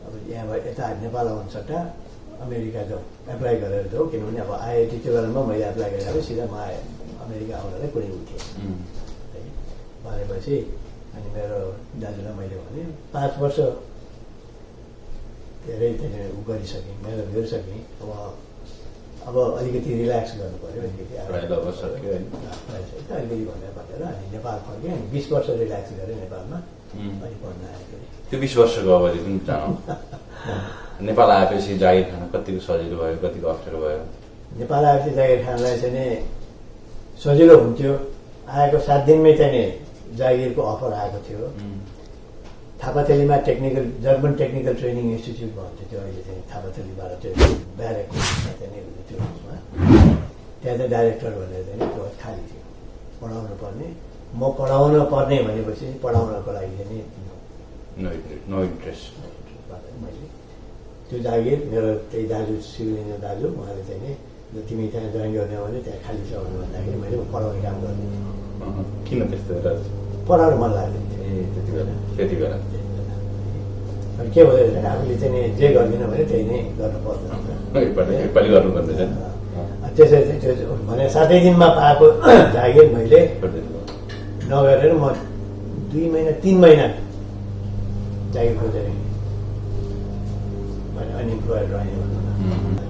अब यहाँबाट यता नेपाल आउनु सट्टा अमेरिका जाऊ, एप्लाई गरेर जाऊ। किनभने अब आइआइटी त्यो बेलामा मैले एप्लाई गरेर सिधा म अमेरिका आउनलाई कुनै उठेँ भनेपछि अनि मेरो दाजुलाई मैले भने 5 वर्ष धेरै चाहिँ उ गरिसकेँ, मेरो हेरिसकेँ। अब अलिकति रिल्याक्स गर्नु पऱ्यो, अलिकति भनेर अनि नेपाल फर्केँ। अनि 20 वर्ष रिल्याक्स गरेँ नेपालमा, अनि पढ्न आएको। त्यो 20 वर्षको अवधि पनि जानु नेपाल आएपछि जागिर खान कतिको सजिलो भयो, कतिको अप्ठ्यारो भयो? नेपाल आएपछि जागिर खानलाई चाहिँ नि सजिलो हुन्थ्यो। आएको 7 दिनमै चाहिँ नि जागिरको अफर आएको थियो। थापाथलीमा जर्मन टेक्निकल ट्रेनिङ इन्स्टिच्युट भन्थ्यो त्यो, अहिले चाहिँ थापाथलीबाट त्यो ब्यारेकमा चाहिँ त्यो उसमा त्यहाँ चाहिँ डाइरेक्टर भनेर चाहिँ त्यो खाली थियो। पढाउनु पर्ने, म पढाउन पर्ने भनेपछि पढाउनको लागि चाहिँ नो इन्ट्रेस्ट मैले त्यो जागिर मेरो त्यही दाजु सिभिल इन्जिनियर दाजु उहाँले चाहिँ नि तिमी त्यहाँ जोइन गर्ने हो भने त्यहाँ खाली छ भन्नु भन्दाखेरि मैले पढाउने काम गर्ने। किन त्यस्तो पढाउनु मन लाग्थ्यो त्यति बेला? अनि के भन्दै भने आफूले चाहिँ जे गर्दिनँ भने त्यही नै गर्नु पर्छ। त्यसरी चाहिँ त्यो भने 7 दिनमा पाएको जागिर मैले नगरेर म 2 महिना 3 महिना जागिर खोजेर भने अनइम्प्लोइड रहेँ भन्नु।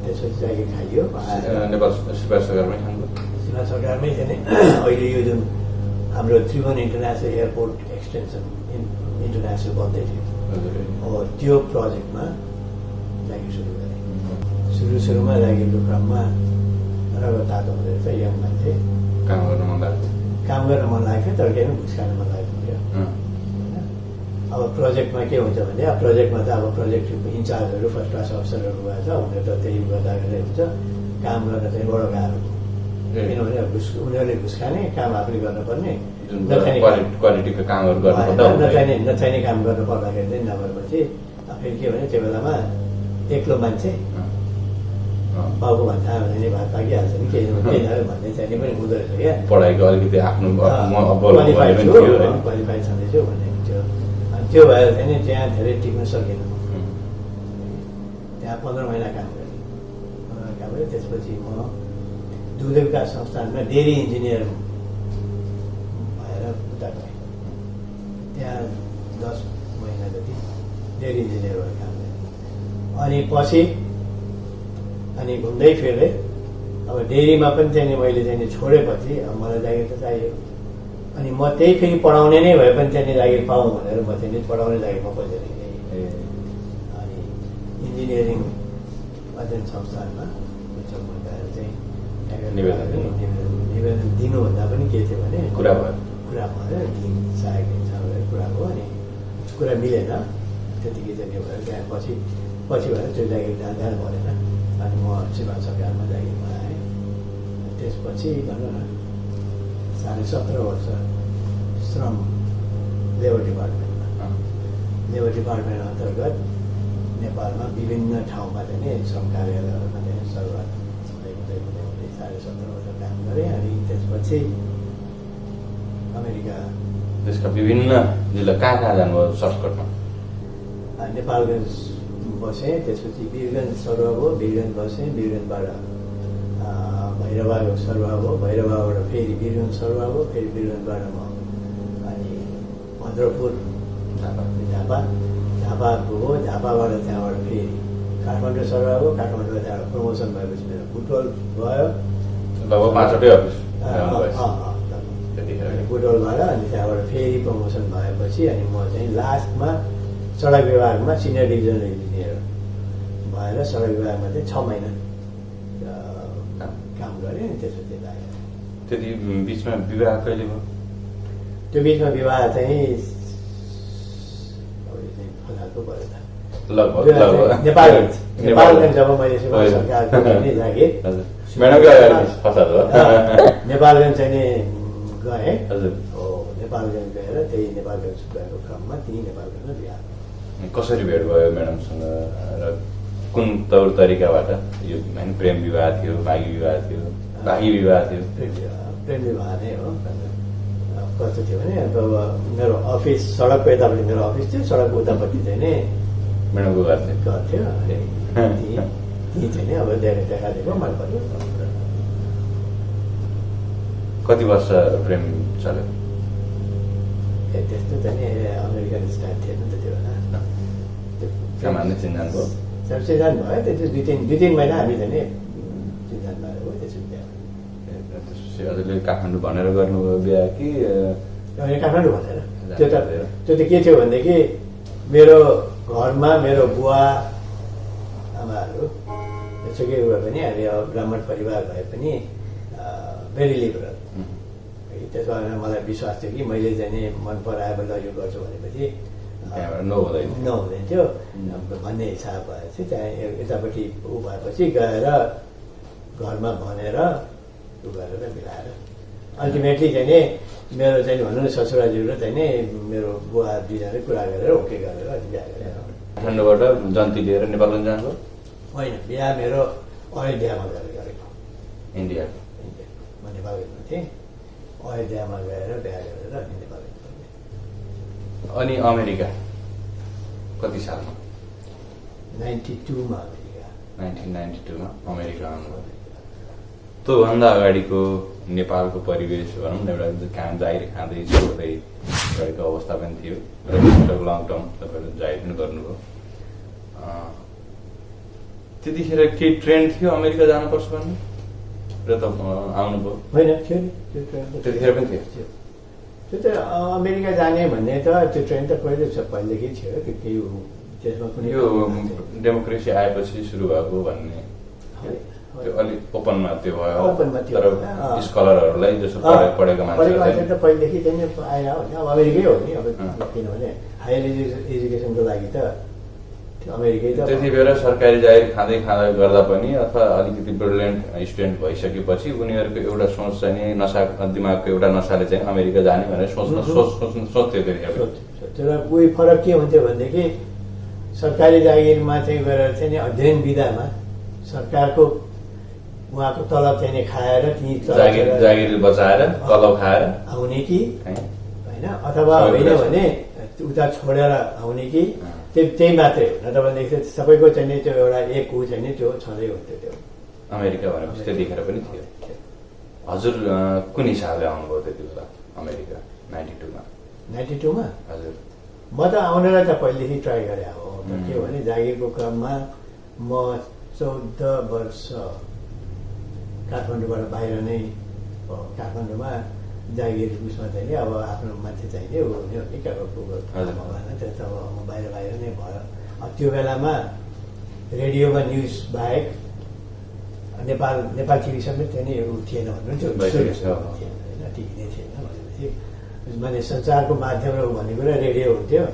त्यसपछि जागिर खाइयो। नेपाल सरकारमै चाहिँ अहिले यो जुन हाम्रो Tribhuvan international airport extension international बन्दै थियो, अब त्यो प्रोजेक्टमा जागिर सुरु गरेँ। सुरुमा जागिरको क्रममा रगत तातो हुँदो रहेछ। यङ मान्छे काम गर्न मन लाग्थ्यो तर केही घुस खान मन लाग्थ्यो। अब प्रोजेक्टमा के हुन्छ भने अब प्रोजेक्टमा त अब प्रोजेक्ट इन्चार्जहरू फर्स्ट क्लास अफिसरहरू भएछ, उनीहरू त त्यही गर्दा गर्दै हुन्छ। काम गर्न चाहिँ बडो गाह्रो, किनभने उनीहरूले घुस खाने काम आफूले गर्नुपर्ने, क्वालिटीको कामहरू नचाहिने काम गर्नु पर्दाखेरि चाहिँ नगरेपछि फेरि के भने त्यो बेलामा एक्लो मान्छे बाउको भन्दा भने भात पाकिहाल्छ नि, केही भन्ने चाहिने पनि हुँदो रहेछ क्या। पढाइको अलिकति आफ्नो क्वालिफाई छँदैछु भन्ने थियो। अनि त्यो भएर चाहिँ नि त्यहाँ धेरै टिक्न सकेन। त्यहाँ 15 महिना काम गरेँ। त्यसपछि म दुग्ध विकास संस्थानमा डेरी इन्जिनियर भएर उता गएँ। त्यहाँ 10 महिना जति डेरी इन्जिनियर भएर काम गरेँ। अनि पछि अनि घुम्दै फिर्दै अब डेरीमा पनि चाहिँ मैले चाहिँ छोडेपछि अब मलाई जागिर त चाहियो। अनि म त्यही फेरि पढाउने नै भए पनि चाहिँ जागिर पाऊँ भनेर म चाहिँ पढाउने जागिरमा खोजेर हिँडेँ। अनि इन्जिनियरिङ अध्ययन संस्थानमा गएर चाहिँ निवेदन दिनुभन्दा पनि के थियो भने कुरा भयो, Bheem कुरा भयो अनि कुरा मिलेन। त्यतिकै चाहिँ यो भयो त्यहाँ पछि भएर त्यो जागिर जानु परेन अनि म श्रीमान सरकारमा जागिरमा आएँ त्यसपछि भनौँ न 17.5 वर्ष श्रम लेबर डिपार्टमेन्ट अन्तर्गत नेपालमा विभिन्न ठाउँमा चाहिँ श्रम कार्यालयहरूमा चाहिँ सुरुवात हुँदै 17.5 वर्ष काम गरेँ अनि त्यसपछि अमेरिका त्यसका विभिन्न जिल्ला कहाँ जानुभयो सर्टकटमा नेपालगञ्ज बसेँ त्यसपछि वीरगञ्ज सरुवा भयो वीरगञ्ज बसेँ वीरगञ्जबाट भैरवा सरुवा भयो भैरवाबाट फेरि वीरगञ्ज सरुवा भयो फेरि वीरगञ्जबाट म अनि भद्रपुर झापा भयो झापाबाट त्यहाँबाट फेरि काठमाडौँ सरुवा भयो काठमाडौँबाट त्यहाँबाट प्रमोसन भएपछि मेरो बुटवल भयो लगभग 5वटै अफिस बुटवलबाट अनि त्यहाँबाट फेरि प्रमोसन भएपछि अनि म चाहिँ लास्टमा सडक विभागमा सिनियर डिभिजनल इन्जिनियर भएर सडक विभागमा चाहिँ 6 महिना काम गरेँ अनि त्यसपछि लागेँ त्यति बिचमा विवाह कहिले भयो त्यो बिचमा विवाह चाहिँ फसादको पऱ्यो त लगभग नेपालगञ्ज जब मैले सरकारको जागेँ नेपालगञ्ज चाहिँ नि गएँ हो नेपालगञ्ज गएर त्यही नेपालगञ्ज गएको क्रममा नेपालगञ्जमा बिहा कसरी भेट भयो म्याडमसँग र कुन तौर तरिकाबाट यो प्रेम विवाह थियो भागी विवाह थियो प्रेम विवाह नै हो कस्तो थियो भने अब मेरो अफिस सडकको यतापट्टि मेरो अफिस थियो सडकको उतापट्टि चाहिँ नि म्याडमको घर थियो ती चाहिँ नि अब देखादेखो मन पर्यो कति वर्ष प्रेम चल्यो त्यस्तो चाहिँ नि अमेरिकन स्टाइल थिएन त त्यो बेला सामान्य चिन्जान भयो चिन्जान भयो त्यो दुई तिन महिना हामी चाहिँ नि चिन्जान भएर गयो त्यसपछि हजुरले काठमाडौँ भनेर गर्नुभयो बिहा कि काठमाडौँ भनेर त्यो त के थियो भनेदेखि मेरो घरमा मेरो बुवा आमाहरू यसोकै उयो पनि हामी ब्राह्मण परिवार भए पनि भेरी लिबरल त्यस कारण मलाई विश्वास थियो कि मैले चाहिँ नि मन पराएर यो गर्छु भनेपछि नहुँदैन थियो भन्ने हिसाब भएपछि त्यहाँ यतापट्टि ऊ भएपछि गएर घरमा भनेर उ गरेर मिलाएर अल्टिमेटली चाहिँ नि मेरो चाहिँ भनौँ न ससुराजीहरू चाहिँ नि मेरो बुवा दुईजनाले कुरा गरेर ओके गरेर बिहा गरेर काठमाडौँबाट जन्ती लिएर नेपालगञ्ज जानुभयो होइन बिहा मेरो अयोध्यामा गएर गरेको इन्डिया म नेपालगञ्जमा थिएँ अयोध्यामा गएर बिहा गरेर अनि नेपालगञ्ज अनि अमेरिका कति सालमा 92 मा अमेरिका 1992 मा अमेरिका आउनुभयो त्योभन्दा अगाडिको नेपालको परिवेश भनौँ न एउटा काम जागिर खाँदै छोड्दै गरेको अवस्था पनि थियो र लङ टर्म तपाईँहरूले जागिर पनि गर्नुभयो त्यतिखेर केही ट्रेन्ड थियो अमेरिका जानुपर्छ भन्ने र त आउनुभयो होइन थियो नि त्यतिखेर पनि थियो त्यो त अमेरिका जाने भन्ने त त्यो ट्रेन त पहिलेदेखि थियो त्यो केही त्यसमा पनि यो डेमोक्रेसी आएपछि सुरु भएको भन्ने त्यो अलिक ओपनमा त्यो भयो तर स्कलरहरूलाई जसो पढेको मान्छे त पहिलेदेखि चाहिँ आएर हो नि अब अमेरिकै हो नि अब किनभने हायर एजुकेसनको लागि त अमेरिकै त त्यति बेला सरकारी जागिर खाँदै गर्दा पनि अथवा अलिकति ब्रिलियन्ट स्टुडेन्ट भइसकेपछि उनीहरूको एउटा सोच चाहिँ नि दिमागको एउटा नसाले चाहिँ अमेरिका जाने भनेर सोच्थ्यो त्यतिखेर तर कोही फरक के हुन्थ्यो भनेदेखि सरकारी जागिरमा चाहिँ गएर चाहिँ नि अध्ययन विधामा सरकारको उहाँको तलब चाहिँ नि खाएर जागिर बचाएर तलब खाएर आउने कि होइन अथवा होइन भने उता छोडेर आउने कि त्यही मात्रै हो न त भनेदेखि सबैको चाहिँ नि त्यो एउटा एक ऊ चाहिँ नि त्यो छँदै हुन्थ्यो त्यो अमेरिका भनेपछि त्यतिखेर पनि थियो हजुर कुन हिसाबले आउनुभयो त्यति बेला अमेरिका 92 मा हजुर म त आउनलाई त पहिलेदेखि ट्राई गरे हो के भने जागिरको क्रममा म 14 वर्ष काठमाडौँबाट बाहिर नै काठमाडौँमा जागिर उसमा चाहिँ नि अब आफ्नो मान्छे चाहिने त्यस अब म बाहिर नै भयो त्यो बेलामा रेडियोमा न्युज बाहेक नेपाल टिभी समेत चाहिँ नि थिएन भन्नु होइन टिभी नै थिएन भनेपछि माने सञ्चारको माध्यम भनेको रेडियो हुन्थ्यो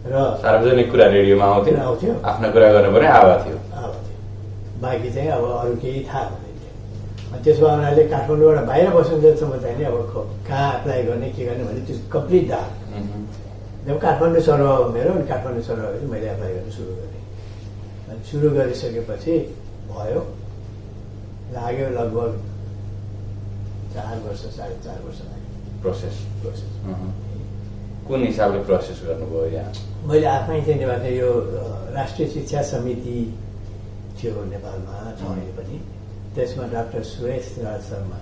र सार्वजनिक कुरा रेडियोमा आउँथ्यो आउँथ्यो आफ्नो कुरा गर्नु पनि आवा थियो बाँकी चाहिँ अब अरू केही थाहा हुँदैन थियो अनि त्यसो हुनाले काठमाडौँबाट बाहिर बस्नुसम्म चाहिँ नि अब कहाँ एप्लाई गर्ने के गर्ने भने त्यो कम्प्लिट डार्क जब काठमाडौँ सर्व मेरो अनि काठमाडौँ सर्वपछि मैले एप्लाई गर्न सुरु गरेँ अनि सुरु गरिसकेपछि भयो लाग्यो लगभग 4 वर्ष 4.5 वर्ष लाग्यो प्रोसेस प्रोसेस कुन हिसाबले प्रोसेस गर्नुभयो यहाँ मैले आफै चाहिँ नेपालमा यो राष्ट्रिय शिक्षा समिति थियो नेपालमा छ अहिले पनि त्यसमा डाक्टर सुरेश राज शर्मा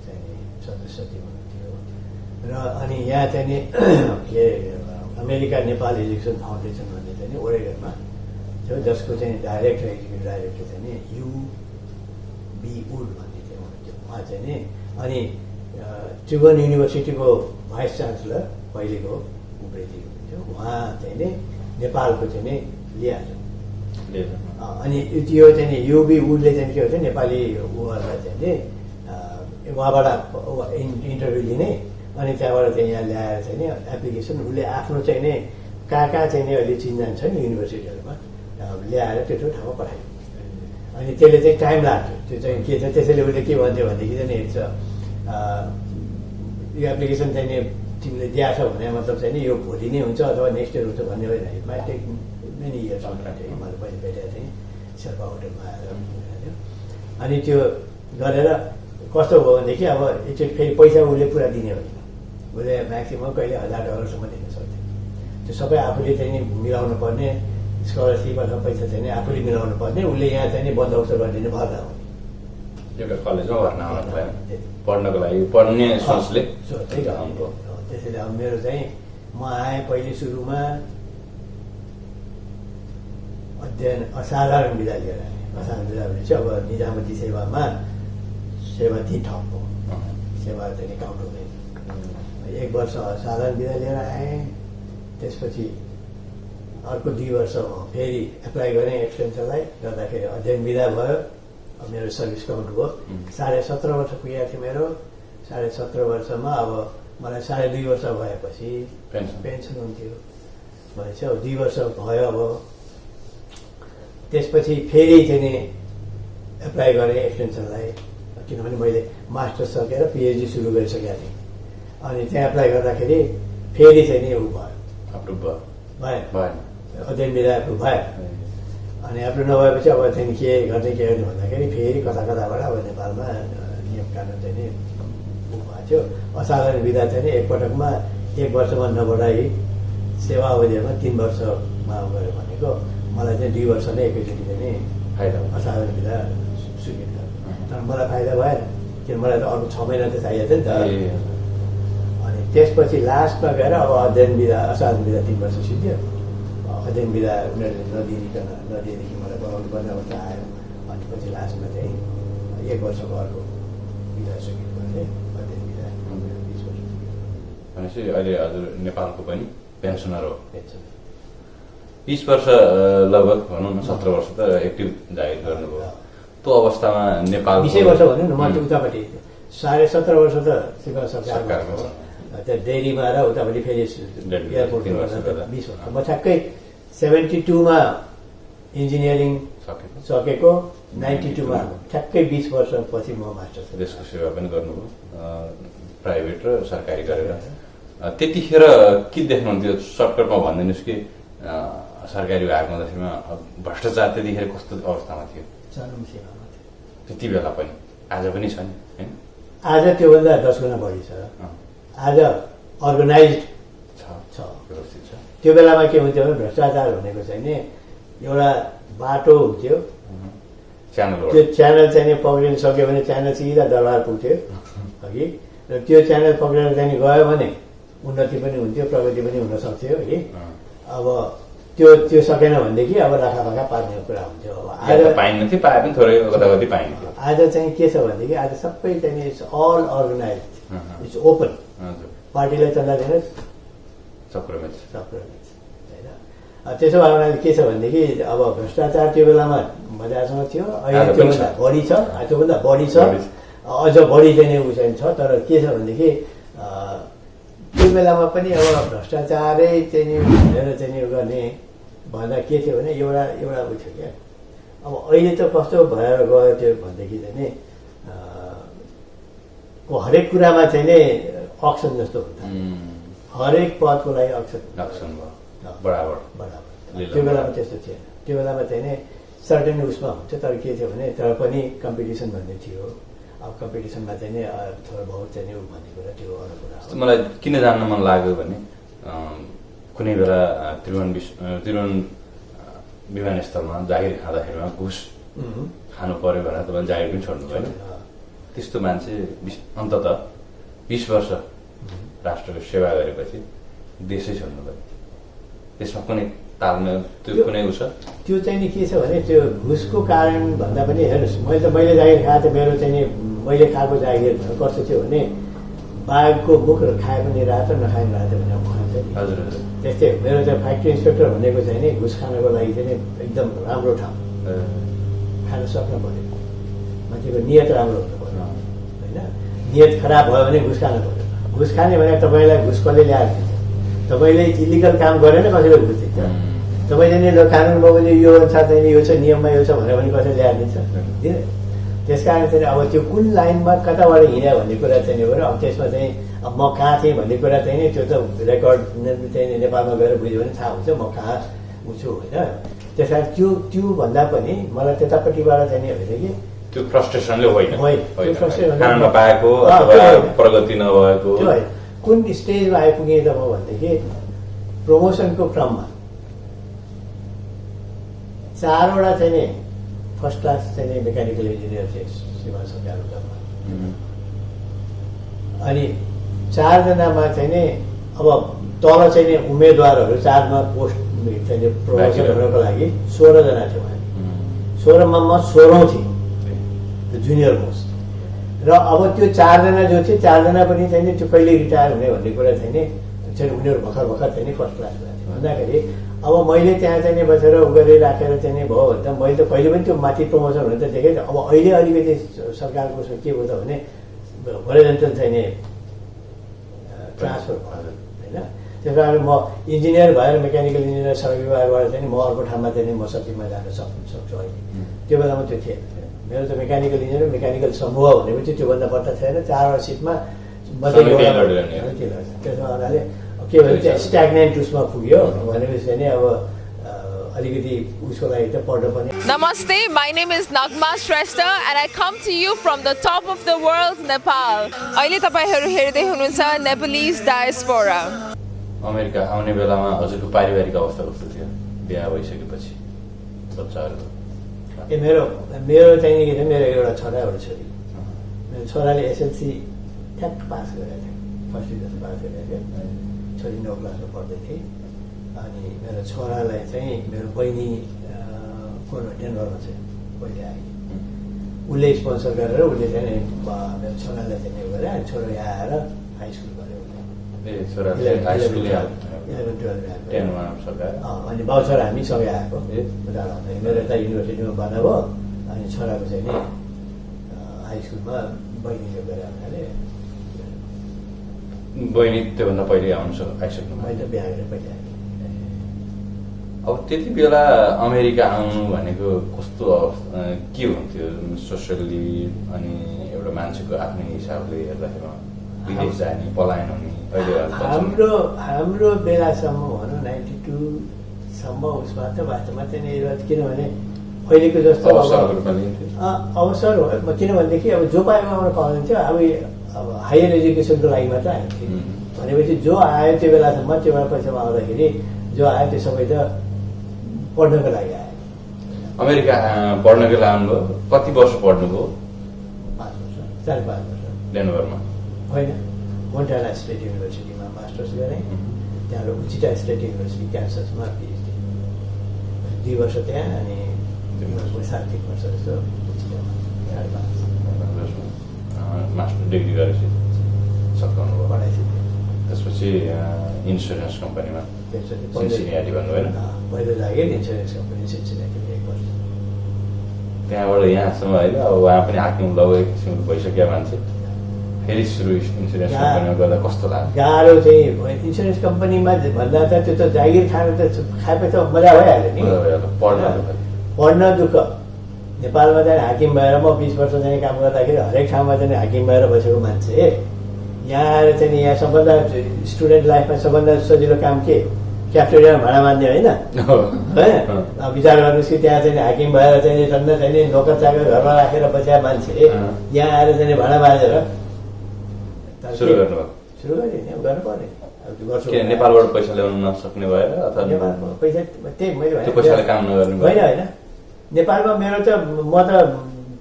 चाहिँ सदस्य हुनुहुन्थ्यो र अनि यहाँ चाहिँ नि के अमेरिका नेपाल एजुकेसन फाउन्डेसन भन्ने चाहिँ नि ओरेगनमा थियो जसको चाहिँ डाइरेक्टर एक्जिक्युटिभ डाइरेक्टर चाहिँ नि युबी वुड भन्ने चाहिँ हुनुहुन्थ्यो उहाँ चाहिँ नि अनि चुगन युनिभर्सिटीको भाइस चान्सलर पहिलेको उप्रेती हुनुहुन्थ्यो उहाँ चाहिँ नि नेपालको चाहिँ नि लिहाल्यो अनि त्यो चाहिँ नि युबी वुडले चाहिँ के भन्छ नेपाली उहाँलाई चाहिँ नि उहाँबाट इन्टरभ्यू लिने अनि त्यहाँबाट चाहिँ यहाँ ल्याएर चाहिँ नि एप्लिकेसन उसले आफ्नो चाहिँ नि कहाँ चाहिँ नि अहिले चिन्जान छ नि युनिभर्सिटीहरूमा ल्याएर त्यो ठाउँमा पठायो अनि त्यसले चाहिँ टाइम लाग्थ्यो त्यो चाहिँ के छ त्यसैले उसले के भन्थ्यो भनेदेखि चाहिँ हेर्छ यो एप्लिकेसन चाहिँ नि तिमीले दिएको छ भने मतलब चाहिँ नि यो भोलि नै हुन्छ अथवा नेक्स्ट इयर हुन्छ भन्ने होइन it might take many years थियो मैले पहिले भेटेको थिएँ शेर्पा होटलमा आएर अनि त्यो गरेर कस्तो भयो भनेदेखि अब एकचोटि फेरि पैसा उसले पुरा दिने होइन उसले म्याक्सिमम् कहिले $1000 दिन सक्थ्यो त्यो सबै आफूले चाहिँ नि मिलाउनु पर्ने स्कलरसिप अथवा पैसा चाहिँ नि आफूले मिलाउनु पर्ने उसले यहाँ चाहिँ नि बन्दोबस्त गरिदिने भर्ना हुने एउटा कलेजमा भर्ना आउनु भयो पढ्नको लागि पढ्ने सोचले त्यसैले अब मेरो चाहिँ म आएँ पहिले सुरुमा अध्ययन असाधारण विधा लिएर आएँ असाधारण विधा भने चाहिँ अब निजामती सेवामा सेवा ती ठप हो सेवा चाहिँ काउन्ट हुँदैन 1 वर्ष असाधारण विधा लिएर आएँ त्यसपछि अर्को 2 वर्ष फेरि एप्लाई गरेँ एक्सटेन्सनलाई गर्दाखेरि अध्ययन विधा भयो मेरो सर्भिस काउन्ट भयो 17.5 वर्ष पुगेको थियो मेरो 17.5 वर्षमा अब मलाई 2.5 वर्ष भएपछि पेन्सन हुन्थ्यो भनेपछि अब 2 वर्ष भयो अब त्यसपछि फेरि चाहिँ नि एप्लाई गरेँ एक्सटेन्सनलाई किनभने मैले मास्टर्स सकेर पिएचडी सुरु गरिसकेको थिएँ अनि त्यहाँ एप्लाई गर्दाखेरि फेरि चाहिँ नि ऊ भयो अप्रुभ भएन भएन अध्ययन विधा एप्रुभ भयो अनि एप्रुभ नभएपछि अब चाहिँ के गर्ने भन्दाखेरि फेरि कताबाट अब नेपालमा नियम कानुन चाहिँ नि ऊ भएको थियो असाधारण विधा चाहिँ नि एकपटकमा 1 वर्षमा नबढाइ सेवा अवधिमा 3 वर्षमा गऱ्यो भनेको मलाई चाहिँ 2 वर्ष नै एकैचोटि चाहिँ नि फाइदा असाधारण विधा स्वीकृत गर्यो तर मलाई फाइदा भएन किन मलाई त अर्को 6 महिना त चाहिएको थियो नि त अनि त्यसपछि लास्टमा गएर अब अध्ययन विधा असाधारण विधा 3 वर्ष सिद्धियो अध्ययन विधा उनीहरूले नदिएदेखि मलाई बनाउनु पर्ने अवस्था आयो अनि पछि लास्टमा चाहिँ 1 वर्षको अर्को विधा स्वीकृत गर्ने अध्ययन विधा 20 वर्ष भनेपछि अहिले हजुर नेपालको पनि पेन्सनर हो पेन्सन 20 वर्ष लगभग भनौँ न 17 वर्ष त एक्टिभ जागिर गर्नुभयो त्यो अवस्थामा नेपाल 20 वर्ष भन्नु न म त्यो उतापट्टि 17.5 वर्ष त सरकारको त्यहाँ डेरीमा र उतापट्टि फेरि एयरपोर्ट 20 वर्ष म ठ्याक्कै 72मा इन्जिनियरिङ सकेको 92मा ठ्याक्कै 20 वर्षपछि म मास्टर्स देशको सेवा पनि गर्नुभयो प्राइभेट र सरकारी गरेर त्यतिखेर के देख्नुहुन्थ्यो सर्टकटमा भनिदिनुहोस् कि सरकारी विभागमा हुँदाखेरिमा भ्रष्टाचार त्यतिखेर कस्तो अवस्थामा थियो चरम सीमामा थियो त्यति बेला पनि आज पनि छ नि होइन आज त्योभन्दा 10 गुणा बढी छ आज अर्गनाइज्ड छ व्यवस्थित छ त्यो बेलामा के हुन्थ्यो भने भ्रष्टाचार भनेको चाहिँ नि एउटा बाटो हुन्थ्यो त्यो च्यानल चाहिँ पक्रिन सक्यो भने च्यानल सिधा दरबार पुग्थ्यो अघि र त्यो च्यानल पक्रेर चाहिँ गयो भने उन्नति पनि हुन्थ्यो प्रगति पनि हुन सक्थ्यो है अब त्यो सकेन भनेदेखि अब राखापाखा पार्ने कुरा हुन्थ्यो अब आज पाइन्न थियो पाए पनि थोरै कताकति पाइन्थ्यो आज चाहिँ के छ भनेदेखि आज सबै चाहिँ it's all organize it's open पार्टीलाई चल्दा दिनुहोस् चक्रमेच होइन त्यसो भएर के छ भनेदेखि अब भ्रष्टाचार त्यो बेलामा मजासँग थियो अहिले त्योभन्दा बढी छ त्योभन्दा बढी छ अझ बढी चाहिँ ऊ चाहिँ छ तर के छ भनेदेखि त्यो त्यो बेलामा पनि अब भ्रष्टाचारै चाहिँ नि भनेर चाहिँ नि गर्ने भन्दा के थियो भने एउटा उ थियो क्या। अब अहिले त कस्तो भएर गयो त्यो भनेदेखि चाहिँ नि हरेक कुरामा चाहिँ नि अक्सन जस्तो हुन्छ, हरेक पदको लागि अक्सन बराबर। त्यो बेलामा त्यस्तो थिएन। त्यो बेलामा चाहिँ नि सर्टेन उसमा हुन्छ, तर के थियो भने तर पनि कम्पिटिसन भन्ने थियो। अब कम्पिटिसनमा चाहिँ नि थोरै बहुत चाहिँ नि भन्ने कुरा त्यो अरू कुरा हो। मलाई किन जान्न मन लाग्यो भने कुनै बेला त्रिभुवन विमानस्थलमा जागिर खाँदाखेरिमा घुस खानु पर्यो भनेर तपाईँले जागिर पनि छोड्नु भयो। त्यस्तो मान्छे अन्तत 20 वर्ष राष्ट्रको सेवा गरेपछि देशै छोड्नु भयो। त्यसमा कुनै तालमेल त्यो कुनै उ छ? त्यो चाहिँ नि के छ भने त्यो घुसको कारण भन्दा पनि हेर्नुहोस्, मैले जागिर खाएको थिएँ, मेरो चाहिँ नि मैले खाएको जागिर कस्तो थियो भने बाघको मुख खाए पनि रातो नखाए पनि रातो भनेर खान्छ नि। हजुर हजुर। त्यस्तै मेरो चाहिँ फ्याक्ट्री इन्सपेक्टर भनेको चाहिँ नि घुस खानको लागि चाहिँ एकदम राम्रो ठाउँ खान सक्नु पऱ्यो। मान्छेको नियत राम्रो हुनु पऱ्यो होइन। नियत खराब भयो भने घुस खानु पऱ्यो। घुस खाने भने तपाईँलाई घुस कसले ल्याएर दिन्छ? तपाईँले इलिगल काम गरेन कसैले घुस दिन्छ? तपाईँले नि कानुनमा पनि यो अनुसार चाहिँ यो छ, नियममा यो छ भनेर पनि कसैले ल्याएर दिन्छ? दिँदैन। त्यस कारण चाहिँ अब त्यो कुन लाइनमा कताबाट हिँड्यो भन्ने कुरा चाहिँ हो र अब त्यसमा चाहिँ अब म कहाँ थिएँ भन्ने कुरा चाहिँ नि त्यो त रेकर्ड चाहिँ नेपालमा गएर बुझ्यो भने थाहा हुन्छ म कहाँ छु होइन। त्यस कारण त्यो भन्दा पनि मलाई त्यतापट्टिबाट चाहिँ नि होइन कि त्यो फ्रस्ट्रेसनले होइन, त्यो फ्रस्ट्रेसन खान नपाएको अथवा प्रगति नभएको त्यो होइन। कुन स्टेजमा आइपुगेँ त म भनेदेखि प्रमोसनको क्रममा 4वटा चाहिँ नि फर्स्ट क्लास चाहिँ नि मेकानिकल इन्जिनियर थिए सीमा सरकारमा। अनि 4जनामा चाहिँ नि अब तल चाहिँ नि उम्मेदवारहरू 4मा पोस्ट चाहिँ नि प्रमोसन हुनको लागि 16जना थियो। 16मा म 16औं थिएँ, जुनियर मोस्ट। र अब त्यो 4जना जो थिए 4जना पनि चाहिँ नि त्यो कहिले रिटायर हुने भन्ने कुरा चाहिँ नि उनीहरू भर्खर चाहिँ नि फर्स्ट क्लास भएको थियो। भन्दाखेरि अब मैले त्यहाँ चाहिँ नि बसेर उ गरेर राखेर चाहिँ नि भयो भने त मैले त कहिले पनि त्यो माथि प्रमोसन हुन त देखेँ। अब अहिले अलिकति सरकारको के भयो त भने होरिजन्टल चाहिँ नि ट्रान्सफर भयो होइन। त्यस कारण म इन्जिनियर भएर मेकानिकल इन्जिनियर सडक विभागबाट चाहिँ नि म अर्को ठाउँमा चाहिँ नि म सचिवमा जान सक्छु अहिले। त्यो बेलामा त्यो थिएन। मेरो त मेकानिकल इन्जिनियर मेकानिकल समूह भनेपछि त्योभन्दा बढ्ता थिएन। 4वटा सिटमा त्यसमा हुनाले के भन्छ स्ट्याग्नेन्ट उसमा पुग्यो भनेपछि चाहिँ नि अब अलिकति उसको लागि त पढ्न पनि। Namaste, my name is Nagma Shrestha and I come to you from the top of the world, Nepal. अहिले तपाईहरु हेर्दै हुनुहुन्छ Nepalese diaspora. अमेरिका आउने बेलामा हजुरको पारिवारिक अवस्था कस्तो थियो बिहा भइसकेपछि बच्चाहरु? मेरो चाहिँ नि के मेरो एउटा छोरा एउटा छोरी। मेरो छोराले एसएलसी ठ्याक्क पास गरेको थियो, फर्स्ट डिभिजन पास गरेको थियो। छोरी 9 क्लासमा पढ्दै थिए। अनि मेरो छोरालाई चाहिँ मेरो बहिनी डेनभरमा चाहिँ पहिले आए, उसले स्पोन्सर गरेर उसले चाहिँ मेरो छोरालाई चाहिँ उयो गरेर छोरा यहाँ आएर हाई स्कुल गऱ्यो। अनि बाउ छोरा हामी सँगै आएको। मेरो यता युनिभर्सिटीमा भर्ना भयो। अनि छोराको चाहिँ नि हाई स्कुलमा बहिनीले गरेर हुनाले बहिनी त्योभन्दा पहिले आइसक्नु? मैले बिहा गरेर पहिले आएँ। अब त्यति बेला अमेरिका आउनु भनेको कस्तो के हुन्थ्यो सोसियली? अनि एउटा मान्छेको आफ्नै हिसाबले हेर्दाखेरि विदेश जाने पलायन हुने हाम्रो बेलासम्म भनौँ 92सम्म उसमा त वास्तवमा चाहिँ किनभने अहिलेको जस्तो अवसर हो। किनभनेदेखि अब जो पाएमा आउन पाउँथ्यो। अब हायर एजुकेसनको लागि मात्र आएको थियो भनेपछि जो आयो त्यो बेलासम्म त्यो बेला पैसामा आउँदाखेरि जो आयो त्यो सबै त पढ्नको लागि आयो। अमेरिका पढ्नको लागि आउनुभयो? कति वर्ष पढ्नुभयो? 5 वर्ष 4-5 वर्ष डेनभरमा होइन, मोन्टाना स्टेट युनिभर्सिटीमा मास्टर्स गरेँ। त्यहाँबाट उचिटा स्टेट युनिभर्सिटी क्यान्ससमा पिएचडी 2 वर्ष त्यहाँ अनि 7 वर्ष जस्तो उचिटामा मास्टर डिग्री गरेपछि सक्नुभयो पढाइसिक्यो। त्यसपछि इन्सुरेन्स कम्पनीमा सिन्सिनाटी भन्नु होइन? पहिलो लाग्यो इन्सुरेन्स कम्पनी सिन्सिनाटी 1 वर्ष। त्यहाँबाट यहाँसम्म होइन अब उहाँ पनि हाक्नु लगेको किसिमको भइसक्यो मान्छे फेरि सुरु इन्सुरेन्स कम्पनीमा गर्दा कस्तो लाग्यो? गाह्रो चाहिँ इन्सुरेन्स कम्पनीमा भन्दा त त्यो त जागिर खानु त खाएपछि त मजा भइहाल्यो नि। पढ्न दुःख। नेपालमा चाहिँ हाकिम भएर म 20 वर्ष चाहिँ काम गर्दाखेरि हरेक ठाउँमा चाहिँ हाकिम भएर बसेको मान्छे यहाँ आएर चाहिँ यहाँ सबभन्दा स्टुडेन्ट लाइफमा सबभन्दा सजिलो काम के क्याफ्टेरियामा भाडा मान्ने होइन विचार गर्नुहोस् कि त्यहाँ चाहिँ हाकिम भएर चाहिँ टन्न चाहिँ नोकर चाकर घरमा राखेर बसेका मान्छे यहाँ आएर चाहिँ भाडा बाजेर सुरु गर्नु गरेँ गर्नु पर्ने। नेपालबाट पैसा ल्याउनु नसक्ने भएर अथवा नेपालमा पैसा त्यही मैले पैसाले काम नगर्ने होइन होइन नेपालमा मेरो त म त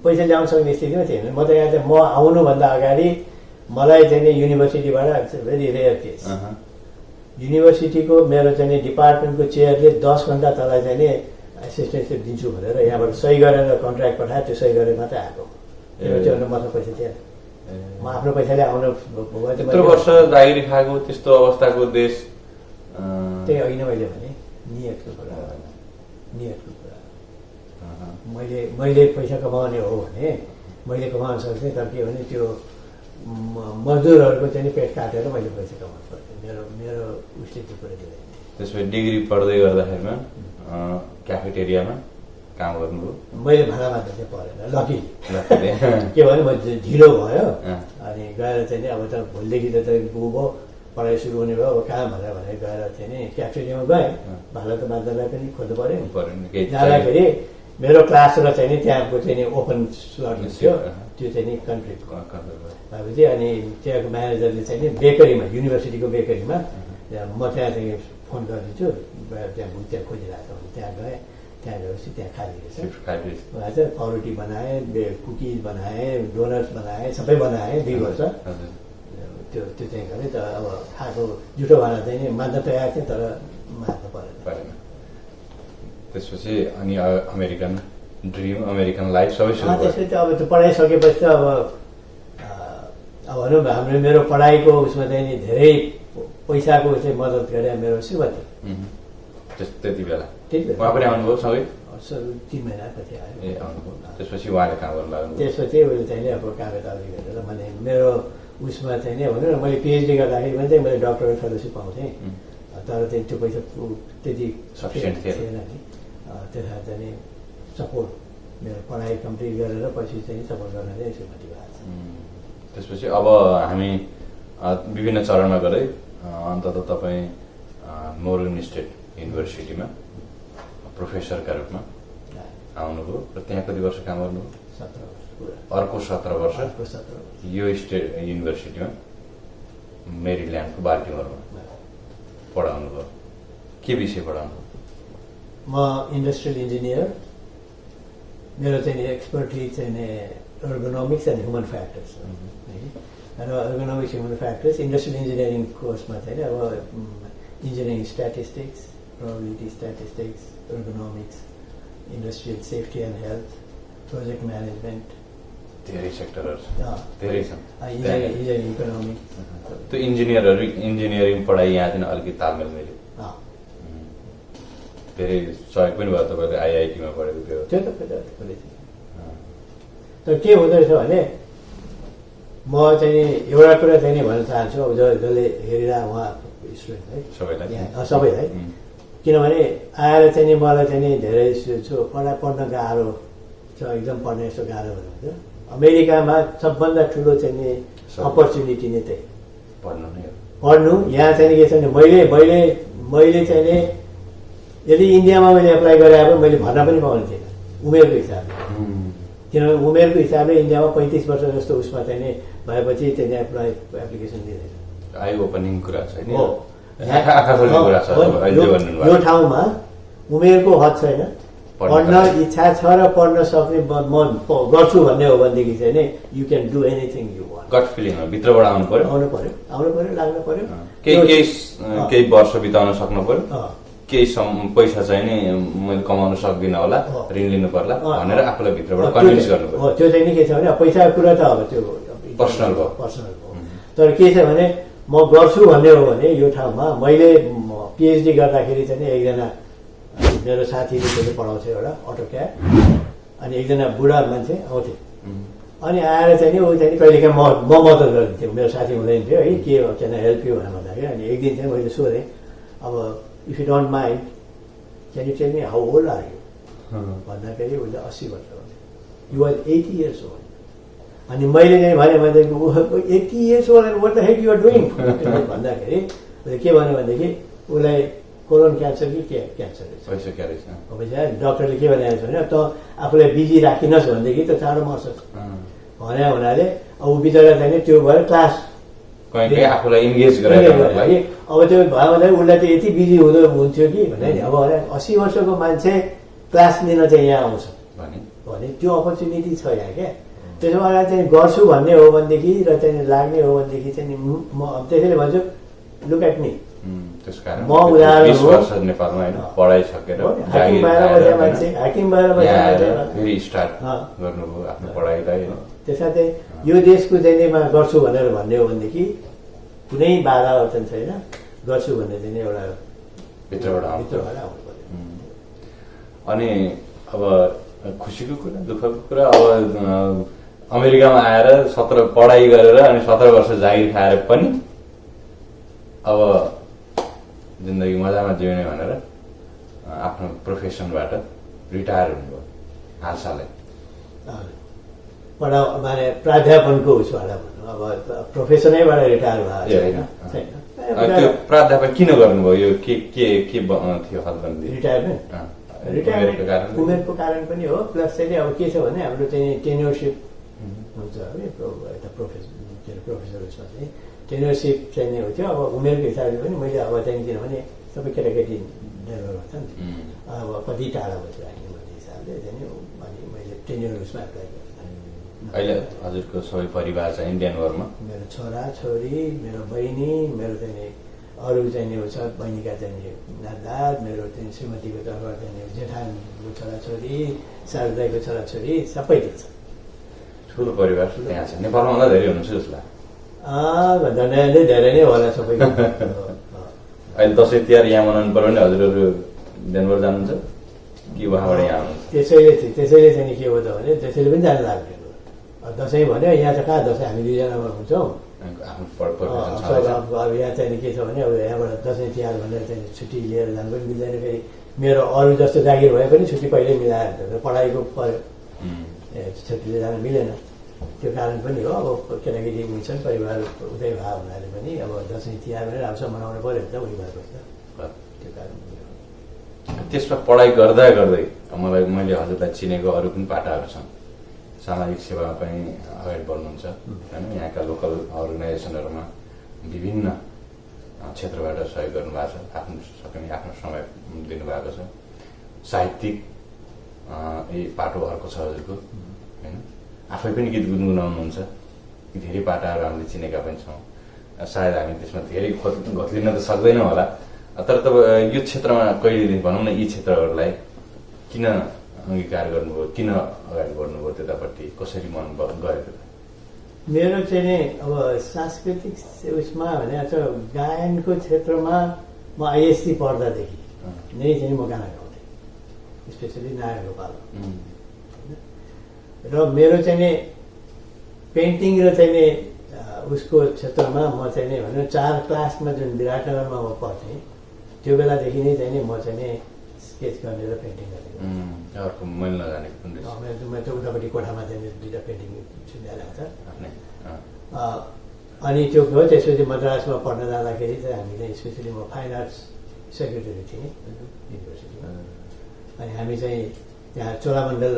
पैसा ल्याउन सक्ने स्थितिमा थिएन। म त यहाँ चाहिँ म आउनुभन्दा अगाडि मलाई चाहिँ नि युनिभर्सिटीबाट भेरी रेयर केस युनिभर्सिटीको मेरो चाहिँ नि डिपार्टमेन्टको चेयरले 10 घन्टा तलाई चाहिँ नि एसिस्टेन्टसिप दिन्छु भनेर यहाँबाट सही गरेर कन्ट्र्याक्ट पठायो त्यो सही गरेर मात्रै आएको। त्यो मतलब पैसा थिएन म आफ्नो पैसाले आउनु यत्रो वर्ष जागिरी खाएको त्यस्तो अवस्थाको देश त्यही अघि नै मैले भने नियतको कुरा मैले पैसा कमाउने हो भने मैले कमाउन सक्थेँ। तर के भने त्यो मजदुरहरूको चाहिँ पेट काटेर मैले पैसा कमाउनु पर्थ्यो। मेरो उसले त्यो कुरा दिँदैन। त्यसपछि डिग्री पढ्दै गर्दाखेरिमा क्याफेटेरियामा काम गर्नुभयो? मैले भाडा मात्र चाहिँ परेन लकी के भने म ढिलो भयो अनि गएर चाहिँ नि अब त भोलिदेखि त गयो पढाइ सुरु हुने भयो अब कहाँ भनेर गएर चाहिँ नि क्याफेटेरियामा गएँ। भाडा त मान्छेलाई पनि खोज्नु पऱ्यो। जाँदाखेरि मेरो क्लास र चाहिँ नि त्यहाँको चाहिँ नि ओपन स्लट थियो त्यो चाहिँ नि कन्ट्रीको भएपछि अनि त्यहाँको म्यानेजरले चाहिँ नि बेकरीमा युनिभर्सिटीको बेकरीमा म त्यहाँ चाहिँ फोन गरिदिन्छु त्यहाँ खोजिरहेको छ। त्यहाँ गएँ त्यहाँ गएपछि त्यहाँ खाली रहेछ पाउरोटी बनाएँ कुकिज बनाएँ डोनट्स बनाएँ सबै बनाएँ 2 वर्ष त्यो चाहिँ गरेँ। तर अब खाएको जुठो भाडा चाहिँ नि मान्न तयार थिएँ तर मार्नु परेन। त्यसपछि अनि अमेरिकन ड्रिम अमेरिकन लाइफ सबै त्यसपछि अब त्यो पढाइसकेपछि त अब भनौँ हाम्रो मेरो पढाइको उसमा चाहिँ नि धेरै पैसाको चाहिँ मद्दत गरे मेरो श्रीमती त्यति बेला उहाँ पनि आउनुभयो सँगै 3 महिनापछि आयो। ए आउनुभयो। त्यसपछि उहाँले काम गर्नु लाग्नु? त्यसपछि उसले चाहिँ नि अब कागजदारी गरेर मैले मेरो उसमा चाहिँ नि भनौँ न मैले पिएचडी गर्दाखेरि पनि चाहिँ मैले डक्टरल फेलोसिप पाउँथेँ तर चाहिँ त्यो पैसा त्यति सफिसियन्ट थिएन नि। त्यसमा चाहिँ नि सपोर्ट मेरो पढाइ कम्प्लिट गरेर पछि चाहिँ सपोर्ट गर्न चाहिँ श्रीमती भएको छ। त्यसपछि अब हामी विभिन्न चरणमा गरे अन्ततः तपाईँ मोर्गन स्टेट युनिभर्सिटीमा प्रोफेसरका रूपमा आउनुभयो र त्यहाँ कति वर्ष काम गर्नुभयो? 17 वर्ष। अर्को 17 वर्ष यो स्टेट युनिभर्सिटीमा मेरील्यान्डको बाल्टिमोरमा पढाउनुभयो। के विषय पढाउनुभयो? म इन्डस्ट्रियल इन्जिनियर। मेरो चाहिँ एक्सपर्टिज चाहिँ अर्गोनोमिक्स एन्ड ह्युमन फ्याक्टर्स र ergonomics human factors industrial engineering कोर्समा चाहिँ अब engineering statistics probability statistics ergonomics industrial safety and health project management धेरै सेक्टरहरू धेरै छन्। इन्जिनियरिङ इकोनोमिक्स त्यो इन्जिनियरिङ पढाइ यहाँ चाहिँ अलिकति तालमेल मिल्यो। धेरै सहयोग पनि भयो तपाईँले आइआइटीमा पढेको त्यो त तर के हुँदो रहेछ भने म चाहिँ एउटा कुरा चाहिँ नि भन्न चाहन्छु अब जसले हेरेर उहाँ स्टुडेन्ट है सबैलाई किनभने आएर चाहिँ नि मलाई चाहिँ नि धेरै पढ्न गाह्रो छ एकदम पढ्न यस्तो गाह्रो भन्नुहुन्छ। अमेरिकामा सबभन्दा ठुलो चाहिँ नि अपर्च्युनिटी नै त्यही पढ्नु। यहाँ चाहिँ के छ भने मैले चाहिँ नि यदि इन्डियामा मैले एप्लाई गरेर पनि मैले भर्ना पनि पाउने थिएन उमेरको हिसाबले। किनभने उमेरको हिसाबले इन्डियामा 35 वर्ष जस्तो उसमा चाहिँ नि भएपछि त्यहाँ एप्लिकेसन दिँदैन। आई ओपनिङ कुरा छ नि यो ठाउँमा उमेरको हद छैन। पढ्न इच्छा छ र पढ्न सक्ने म गर्छु भन्ने हो भनेदेखि चाहिँ नि you can do anything you want. Gut feeling भित्रबाट आउनु पर्यो लाग्नु पर्यो केही वर्ष बिताउन सक्नु पर्यो केही पैसा चाहिँ नि मैले कमाउन सक्दिनँ होला ऋण लिनु पर्ला भनेर आफूलाई भित्रबाट कन्भिन्स गर्नु पर्यो। त्यो चाहिँ नि के छ भने पैसाको कुरा त अब त्यो पर्सनल भयो। तर के छ भने म गर्छु भन्ने हो भने यो ठाउँमा मैले पिएचडी गर्दाखेरि चाहिँ नि एकजना मेरो साथीले त्यसले पढाउँथ्यो एउटा अटो क्याब अनि एकजना बुढा मान्छे आउँथे अनि आएर चाहिँ नि ऊ चाहिँ नि कहिलेकाहीँ म मद्दत गरिदिन्थेँ मेरो साथी हुँदैन थियो है के क्यान आई हेल्प यु भनेर भन्दाखेरि अनि एक दिन चाहिँ मैले सोधेँ अब if you don't mind can you tell me how old are you भन्दाखेरि उसले 80 वर्ष हो यु आर 80 years old अनि मैले चाहिँ भनेदेखि 80 years old and what the heck you are doing भन्दाखेरि उसले के भन्यो भनेदेखि उसलाई कोलोन क्यान्सर कि के क्यान्सर रहेछ अब चाहिँ डक्टरले के भनेको छ भने त आफूलाई बिजी राखिनस् भनेदेखि त चाँडो मर्छ भने हुनाले अब ऊ बिचरा चाहिँ नि त्यो भएर क्लास आफूलाई इन्गेज गराएर अब त्यो भयो भने उसलाई चाहिँ यति बिजी हुन्थ्यो कि भने नि अब 80 वर्षको मान्छे क्लास लिन चाहिँ यहाँ आउँछ भने त्यो अपर्च्युनिटी छ यहाँ क्या त्यसो भएर चाहिँ गर्छु भन्ने हो भनेदेखि र चाहिँ लाग्ने हो भनेदेखि चाहिँ म त्यसैले भन्छु लुक एट मी म उदाहरण हो नेपालमा हैन पढाइ सकेर हाकिम भएर बसेको मान्छे हाकिम भएर बसेको मान्छे फेरि स्टार्ट गर्नुभयो आफ्नो पढाइलाई त्यसमा चाहिँ यो देशको चाहिँ गर्छु भनेर भन्ने हो भनेदेखि कुनै बाधा अवचन छैन गर्छु भन्ने चाहिँ एउटा भित्रबाट आउँछ अनि अब खुसीको कुरा दुःखको कुरा अब अमेरिकामा आएर 17 पढाइ गरेर अनि 17 वर्ष जागिर खाएर पनि अब जिन्दगी मजामा जिउने भनेर आफ्नो प्रोफेसनबाट रिटायर हुनुभयो हालसालै माने प्राध्यापनको उसबाट भनौँ अब प्रोफेसनैबाट रिटायर भयो त्यो प्राध्यापन किन गर्नुभयो यो के थियो हस्बेन्ड रिटायरमेन्ट उमेरको कारण पनि हो प्लस चाहिँ अब के छ भने हाम्रो चाहिँ टेन्योरसिप हुन्छ है यता प्रोफेसर उसमा चाहिँ टेन्योरसिप चाहिँ नै हो त्यो अब उमेरको हिसाबले पनि मैले अब चाहिँ किनभने सबै केटाकेटी ड्राइभर भन्छ नि अब कति टाढा बसेर राख्ने भन्ने हिसाबले चाहिँ अनि मैले टेन्योर उसमा एप्लाई गरेँ अहिले हजुरको सबै परिवार चाहिँ डेनभरमा मेरो छोरा छोरी मेरो बहिनी मेरो चाहिँ अरू चाहिँ छ बहिनीका चाहिँ नाता मेरो चाहिँ श्रीमतीको तर्फबाट चाहिँ जेठानको छोराछोरी शारदाको छोराछोरी सबै छ ठुलो परिवार त्यहाँ छ नेपालमा भन्दा धेरै हुनुहुन्छ जस्तो लाग्छ धेरै नै होला सबै अहिले दसैँ तिहार यहाँ मनाउनु पर्यो भने हजुरहरू डेनभर जानुहुन्छ कि उहाँबाट यहाँ आउनुहुन्छ त्यसैले चाहिँ के हो त भने त्यसैले पनि जानु लाग्दैन दसैँ भन्यो यहाँ चाहिँ कहाँ दसैँ हामी दुईजनामा हुन्छौँ अब यहाँ चाहिँ के छ भने अब यहाँबाट दसैँ तिहार भनेर चाहिँ छुट्टी लिएर जानु पनि मिल्दैन फेरि मेरो अरू जस्तो जागिर भए पनि छुट्टी पहिल्यै मिलाएर पढाइको पर्यो छुट्टीले जानु मिलेन त्यो कारण पनि हो अब केटाकेटी मिल्छन् परिवार उतै भए हुनाले पनि अब दसैँ तिहार भनेर आउँछ मनाउनु पऱ्यो भने त उयो भएको छ त्यो कारण त्यसमा पढाइ गर्दा गर्दै मैले हजुरलाई चिनेको अरू पनि पाटाहरू छन् सामाजिक सेवामा पनि अगाडि बढ्नुहुन्छ होइन यहाँका लोकल अर्गनाइजेसनहरूमा विभिन्न क्षेत्रबाट सहयोग गर्नुभएको छ आफ्नो समय दिनुभएको छ साहित्यिक पाटो अर्को छ हजुरको होइन आफै पनि गीत गुनगुनाउनुहुन्छ धेरै पाटाहरू हामीले चिनेका पनि छौँ सायद हामी त्यसमा धेरै घोत्लिन त सक्दैनौँ होला तर तपाईँ यो क्षेत्रमा कहिलेदेखि भनौँ न यी क्षेत्रहरूलाई किन अंगीकार गर्नुभयो किन अगाडि बढ्नुभयो त्यतापट्टि कसरी मन गयो मेरो चाहिँ नि अब सांस्कृतिक उसमा भने गायनको क्षेत्रमा म आइएससी पढ्दादेखि नै चाहिँ म गाना गाउँथेँ स्पेसली नारायण गोपाल र मेरो चाहिँ नि पेन्टिङ र चाहिँ नि उसको क्षेत्रमा म चाहिँ नि भनौँ 4 क्लासमा जुन विराटनगरमा म पढ्थेँ त्यो बेलादेखि नै चाहिँ नि म चाहिँ नि स्केच गर्ने र पेन्टिङ गर्ने मैले नजानेको म त उतापट्टि कोठामा चाहिँ 2टा पेन्टिङ सुनिरहेको छ अनि त्यो भयो त्यसपछि मद्रासमा पढ्न जाँदाखेरि चाहिँ हामी चाहिँ स्पेसली म फाइन आर्ट्स सेक्रेटरी थिएँ युनिभर्सिटीमा अनि हामी चाहिँ त्यहाँ चोलामण्डल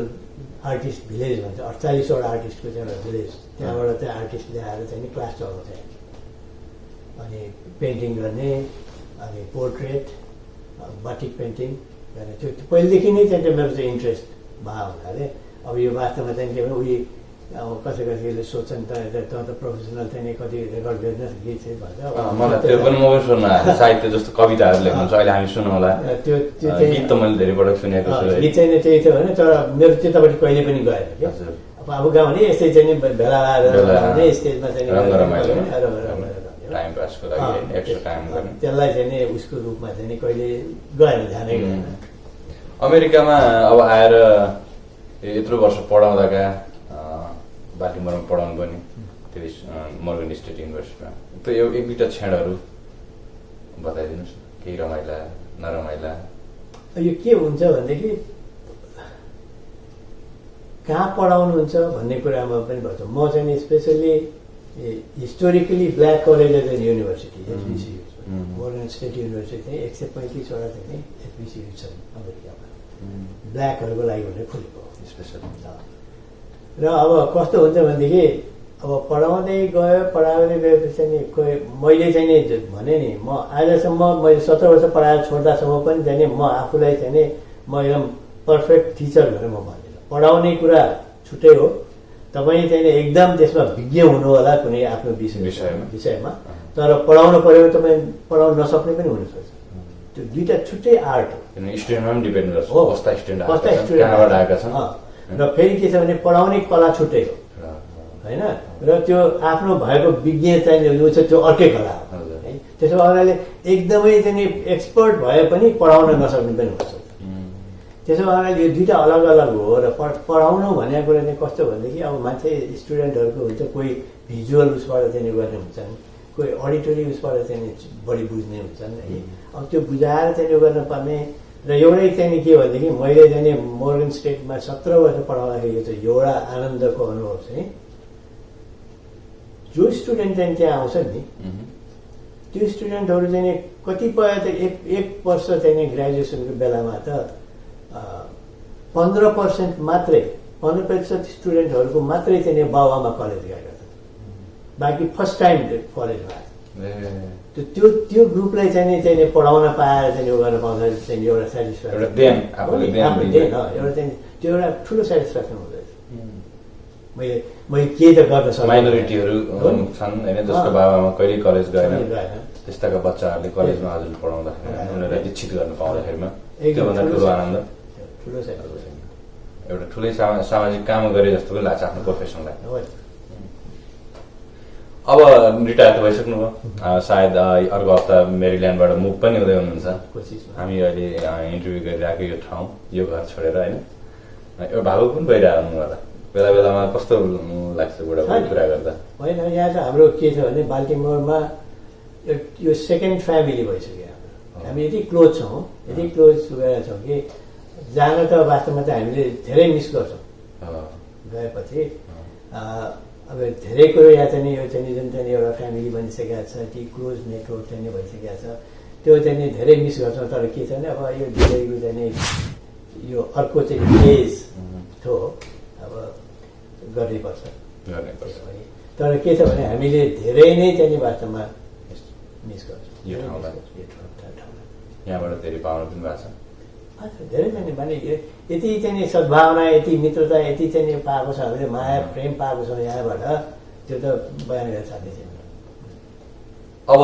आर्टिस्ट भिलेज भन्छ 48वटा आर्टिस्टको चाहिँ एउटा भिलेज त्यहाँबाट चाहिँ आर्टिस्ट ल्याएर चाहिँ नि क्लास चलाउँछ अनि पेन्टिङ गर्ने अनि पोर्ट्रेट बाटिक पेन्टिङ गर्ने त्यो पहिलेदेखि नै चाहिँ त्यो मेरो चाहिँ इन्ट्रेस्ट भयो हुनाले अब यो वास्तवमा चाहिँ के भने उयो अब कसैले सोध्छन् त प्रोफेसनल चाहिँ नि कति रेकर्ड बिजनेस गीत चाहिँ भन्छ मलाई त्यो पनि म पनि सुन्न साहित्य जस्तो कविताहरू लेख्नुहुन्छ अहिले हामी सुनौँ होला त्यो गीत त मैले धेरै पटक सुनेको छु गीत चाहिँ त्यही थियो भने तर मेरो त्यतापट्टि कहिले पनि गएन क्या अब गाउँ भने यस्तै चाहिँ नि भेला भएर स्टेजमा चाहिँ टाइम पासको लागि एक्स्ट्रा टाइम गर्ने त्यसलाई चाहिँ नि उसको रूपमा चाहिँ नि कहिले गएन ध्यानै गएन अमेरिकामा अब आएर यत्रो वर्ष पढाउँदाका बाल्टिमोरमा पढाउनु पनि त्यो मोर्गन स्टेट युनिभर्सिटीमा त्यो एक दुईवटा क्षणहरू बताइदिनुहोस् केही रमाइला नरमाइला। यो के हुन्छ भनेदेखि कहाँ पढाउनुहुन्छ भन्ने कुरामा पनि भन्छ। म चाहिँ specially historically black colleges and university HBCU Morgan State University चाहिँ 135वटा चाहिँ एचबिसियु छन् अमेरिकामा ब्ल्याकहरूको लागि भनेर खोलेको स्पेसल। र अब कस्तो हुन्छ भनेदेखि अब पढाउँदै गएपछि चाहिँ कोही मैले चाहिँ नि भने नि म आजसम्म मैले 17 वर्ष पढाएर छोड्दासम्म पनि चाहिँ म आफूलाई चाहिँ नि म एकदम पर्फेक्ट टिचर भनेर म भन्दिनँ। पढाउने कुरा छुट्टै हो, तपाईँ चाहिँ एकदम त्यसमा विज्ञ हुनु होला कुनै आफ्नो विषयमा, तर पढाउनु पर्यो भने तपाईँ पढाउन नसक्ने पनि हुनसक्छ। त्यो दुईटा छुट्टै आर्ट हो। स्टुडेन्टमा पनि डिपेन्ड गर्छ कस्ता स्टुडेन्ट आएका छन्। र फेरि के छ भने पढाउने कला छुट्टै हो होइन, र त्यो आफ्नो भएको विज्ञ चाहिँ त्यो अर्कै कला हो है। त्यसो भए उनीहरूले एकदमै चाहिँ एक्सपर्ट भए पनि पढाउन नसक्ने पनि हुन्छ। त्यसो भए यो दुईवटा अलग अलग हो। र पढाउनु भनेको कुरा चाहिँ कस्तो भनेदेखि अब मान्छे स्टुडेन्टहरूको हुन्छ, कोही भिजुअल उसबाट चाहिँ गर्ने हुन्छन्, कोही अडिटोरी उसबाट चाहिँ बढी बुझ्ने हुन्छन् है। अब त्यो बुझाएर चाहिँ गर्नुपर्ने। र एउटै चाहिँ के भनेदेखि मैले चाहिँ मोर्गन स्टेटमा 17 वर्ष पढाउँदाखेरि यो चाहिँ एउटा आनन्दको अनुभव चाहिँ जो स्टुडेन्ट चाहिँ त्यहाँ आउँछन् नि त्यो स्टुडेन्टहरू चाहिँ कतिपय चाहिँ एक वर्ष चाहिँ ग्रेजुएसनको बेलामा त 15% मात्रै 15% स्टुडेन्टहरूको मात्रै चाहिँ बाबुआमा कलेज गएका छन्, बाँकी फर्स्ट टाइम कलेजमा। त्यो ग्रुपलाई चाहिँ पढाउन पाएर चाहिँ गर्न पाउँदा चाहिँ एउटा सेटिस्फ्याक्सन, एउटा चाहिँ त्यो एउटा ठुलो सेटिस्फ्याक्सन हुँदैछ। मैले के त गर्न सक्छु। माइनोरिटीहरू छन् होइन, जसको बाबामा कहिले कलेज गएन, त्यस्ताका बच्चाहरूले कलेजमा हजुर पढाउँदाखेरि उनीहरूलाई शिक्षित गर्न पाउँदाखेरिमा त्योभन्दा ठुलो आनन्द ठुलो एउटा ठुलै सामाजिक काम गरे जस्तो पनि लाग्छ आफ्नो प्रोफेसनलाई। अब रिटायर त भइसक्नुभयो, सायद अर्को हप्ता मेरील्यान्डबाट मुभ पनि हुँदै हुनुहुन्छ। हामी अहिले इन्टरभ्यू गरिरहेको यो ठाउँ, यो घर छोडेर होइन, एउटा भावुक पनि भइरहेको हुनु होला बेला बेलामा। कस्तो लाग्छ बुढाबुढी कुरा गर्दा? होइन, यहाँ चाहिँ हाम्रो के छ भने बाल्टिमोरमा यो सेकेन्ड फ्यामिली भइसक्यो हाम्रो। हामी यति क्लोज छौँ, यति क्लोज गएर छौँ कि जान त वास्तवमा चाहिँ हामीले धेरै मिस गर्छौँ गएपछि। अब धेरै कुरो यहाँ चाहिँ यो चाहिँ जुन चाहिँ एउटा फ्यामिली बनिसकेको छ, ती क्लोज नेटवर्क चाहिँ भइसकेको छ, त्यो चाहिँ धेरै मिस गर्छौँ। तर के छ भने अब यो जिन्दगीको चाहिँ यो अर्को चाहिँ फेज हो, अब गर्नैपर्छ। तर के छ भने हामीले धेरै नै चाहिँ वास्तवमा मिस गर्छौँ यो ठाउँलाई। यहाँबाट धेरै पाउनु पनि भएको छ धेरै चाहिँ भने यति चाहिँ सद्भावना, यति मित्रता, यति चाहिँ पाएको छ, हामीले माया प्रेम पाएको छौँ यहाँबाट, त्यो त बयान गरेर साध्य छैन। अब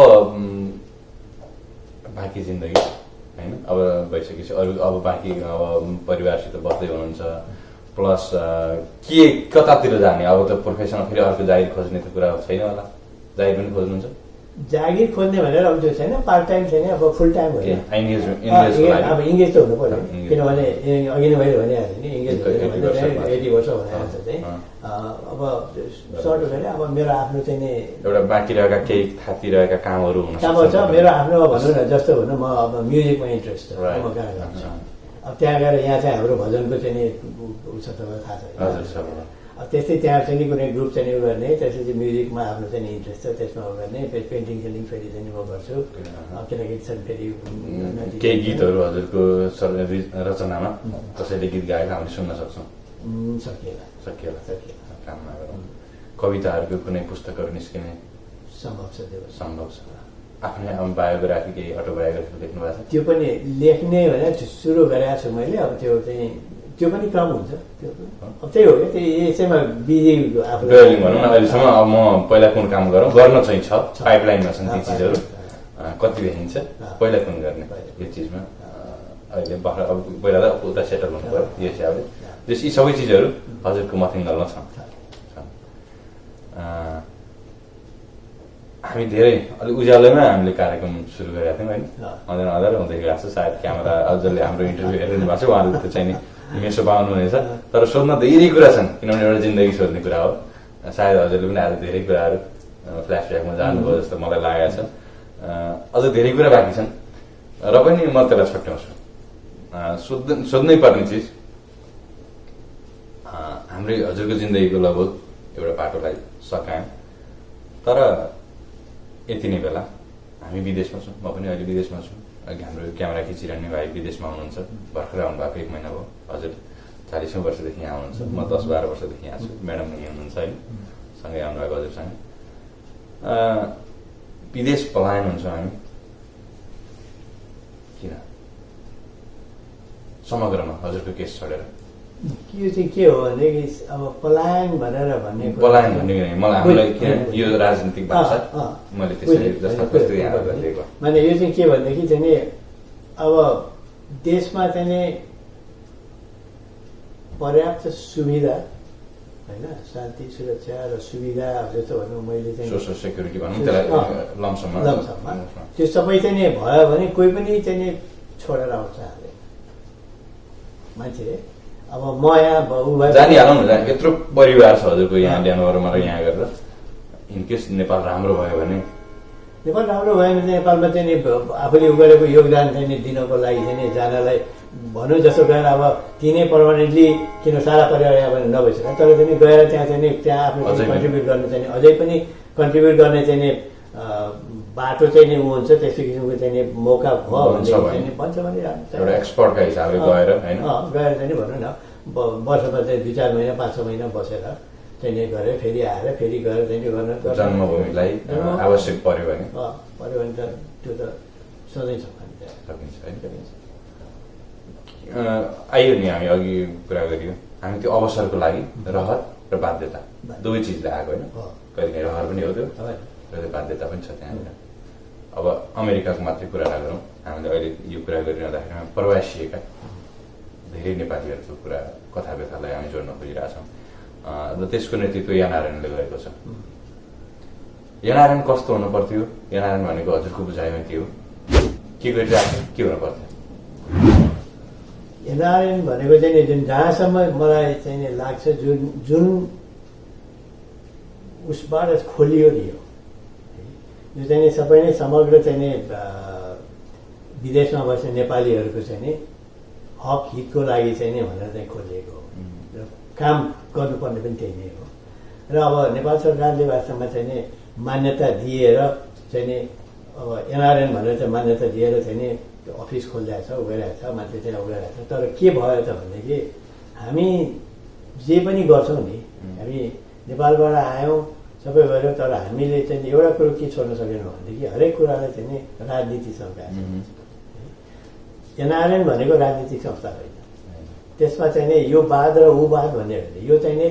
बाँकी जिन्दगी होइन, अब भइसकेपछि अरू अब बाँकी अब परिवारसित बस्दै हुनुहुन्छ, प्लस के कतातिर जाने? अब त प्रोफेसनमा फेरि अर्को जागिर खोज्ने त कुरा छैन होला, जागिर पनि खोज्नुहुन्छ? जागिर खोज्ने भनेर अब त्यो छैन, पार्ट टाइम छैन, अब फुल टाइम हो। अब इङ्गेज त हुनु पर्यो, किनभने अघि नै मैले भनिहालेँ नि, इङ्गेज 80 वर्ष भनेर चाहिँ अब सर्ट हुँदैन। अब मेरो आफ्नो चाहिँ नि एउटा बाँकी रहेका केही थातिरहेका कामहरू हुन छ। मेरो आफ्नो भनौँ न, जस्तो भनौँ म अब म्युजिकमा इन्ट्रेस्ट छ, म गाना गाउँछु। अब त्यहाँ गएर यहाँ चाहिँ हाम्रो भजनको चाहिँ नि उस तपाईँलाई थाहा छ। अब त्यस्तै त्यहाँ चाहिँ कुनै ग्रुप चाहिँ उयो गर्ने, त्यसपछि म्युजिकमा आफ्नो चाहिँ इन्ट्रेस्ट छ, त्यसमा उयो गर्ने। पेन्टिङ फेरि चाहिँ म गर्छु, किनकि फेरि केही गीतहरू हजुरको रचनामा कसैले गीत गाएको हामीले सुन्न सक्छौँ? सकिएला काममा गरौँ। कविताहरूको कुनै पुस्तकहरू निस्किने सम्भव छ? आफ्नै बायोग्राफी केही अटोबायोग्राफी लेख्नु भएको छ? त्यो पनि लेख्ने भनेर सुरु गरेको छु मैले। अब त्यो चाहिँ त्यो पनि क्रम हुन्छ, त्यो अब त्यही हो क्या, त्यो यसैमा बिजी आफू भनौँ न। अहिलेसम्म अब म पहिला कुन काम गरौँ, गर्न चाहिँ छ, पाइपलाइनमा छन् ती चिजहरू, कति देखिन्छ पहिला कुन गर्ने यो चिजमा। अहिले अब पहिला त उता सेटल हुनु पऱ्यो यो हिसाबले। यी सबै चिजहरू हजुरको मथिङ्गलमा छन्। हामी धेरै अलिक उज्यालोमा हामीले कार्यक्रम सुरु गरेका थियौँ होइन, अँधार अँधार हुँदै गएको छ। सायद क्यामेरा हजुरले हाम्रो इन्टरभ्यू हेरिदिनु भएको छ, उहाँले त चाहिँ नि मेसो पाउनु हुनेछ। तर सोध्न धेरै कुरा छन्, किनभने एउटा जिन्दगी सोध्ने कुरा हो। सायद हजुरले पनि आज धेरै कुराहरू फ्ल्यासब्याकमा जानुभयो जस्तो मलाई लागेको छ। अझ धेरै कुरा बाँकी छन् र पनि म त्यसलाई छुट्याउँछु। सोध्नै पर्ने चिज हाम्रै हजुरको जिन्दगीको लगभग एउटा बाटोलाई सकायौँ, तर यति नै बेला हामी विदेशमा छौँ। म पनि अहिले विदेशमा छु। अघि हाम्रो क्यामेरा खिचिरहने भाइ विदेशमा हुनुहुन्छ, भर्खर आउनु भएको 1 महिना भयो। हजुर 40औं वर्षदेखि यहाँ हुनुहुन्छ, म 10-12 वर्षदेखि यहाँ छु। म्याडम पनि हुनुहुन्छ अहिले सँगै आउनुभएको हजुरसँग। विदेश पलायन हुन्छ हामी किन? समग्रमा हजुरको केस छोडेर यो चाहिँ के हो भनेदेखि अब पलायन भनेर भन्ने पलायन भन्ने मलाई हामीलाई किन यो राजनीतिक भाषा मैले त्यसरी जस्तो कस्तो यहाँ गरिदिएको माने यो चाहिँ के भनेदेखि चाहिँ अब देशमा चाहिँ पर्याप्त सुविधा होइन, शान्ति सुरक्षा र सुविधा अब जस्तो भनौँ मैले चाहिँ सोसल सेक्युरिटी भनौँ त्यसलाई लम्सममा त्यो सबै चाहिँ भयो भने कोही पनि चाहिँ छोडेर आउँछ हाले मान्छे। अब म यहाँ जानिहालौँ न, यत्रो परिवार छ हजुरको यहाँ ल्याउनु मलाई यहाँ गरेर इनकेस नेपाल राम्रो भयो भने नेपाल राम्रो भयो भने नेपालमा चाहिँ आफूले गरेको योगदान चाहिँ दिनको लागि चाहिँ जानलाई भनौँ जस्तो गएर अब तिनै पर्मानेन्टली किन सारा परिवार यहाँ पनि नबसेर तर चाहिँ गएर त्यहाँ आफ्नो कन्ट्रिब्युट गर्ने चाहिँ अझै पनि कन्ट्रिब्युट गर्ने चाहिँ बाटो चाहिँ ऊ हुन्छ, त्यस्तो किसिमको चाहिँ मौका भयो भने भन्छ भने एउटा एक्सपर्टका हिसाबले गएर होइन गएर चाहिँ भनौँ न वर्षमा चाहिँ 2-4 महिना 5-6 महिना बसेर चाहिँ गरेर फेरि आएर फेरि गएर चाहिँ गर्न जन्मभूमिलाई आवश्यक पर्यो भने त त्यो त सधैँ सकिन्छ। आइयो नि हामी अघि कुरा गरियो हामी त्यो अवसरको लागि रहर र बाध्यता दुवै चिजले आएको होइन, कहिले रहर पनि हो त्यो र बाध्यता पनि छ त्यहाँनिर। अब अमेरिकाको मात्रै कुरा नगरौँ, हामीले अहिले यो कुरा गरिरहँदाखेरि प्रवासिएका धेरै नेपालीहरूको कुरा कथा व्यथालाई हामी जोड्न खोजिरहेछौँ र त्यसको नेतृत्व यानारायणले गरेको छ। यानारायण कस्तो हुनु पर्थ्यो? यानारायण भनेको हजुरको बुझाइमा के हो, के गरिरहेको के हुनु पर्थ्यो? यानारायण भनेको चाहिँ जुन जहाँसम्म मलाई चाहिँ लाग्छ जुन उसबाट खोलियो नि यो चाहिँ सबै नै समग्र चाहिँ विदेशमा बस्ने नेपालीहरूको चाहिँ हक हितको लागि चाहिँ भनेर चाहिँ खोलिएको हो र काम गर्नुपर्ने पनि त्यही नै हो। र अब नेपाल सरकारले वास्तवमा चाहिँ मान्यता दिएर चाहिँ अब एनआरएन भनेर चाहिँ मान्यता दिएर चाहिँ अफिस खोलिरहेको छ, गइरहेको छ, मान्छे चाहिँ गइरहेको छ। तर के भयो त भनेदेखि हामी जे पनि गर्छौँ नि, हामी नेपालबाट आयौँ सबै गऱ्यौँ, तर हामीले चाहिँ एउटा कुरो के छोड्न सकेनौँ भनेदेखि हरेक कुरालाई चाहिँ राजनीतिसँग एनआरएन भनेको राजनीतिक संस्था होइन। त्यसमा चाहिँ यो वाद र ऊ वाद भन्ने होइन, यो चाहिँ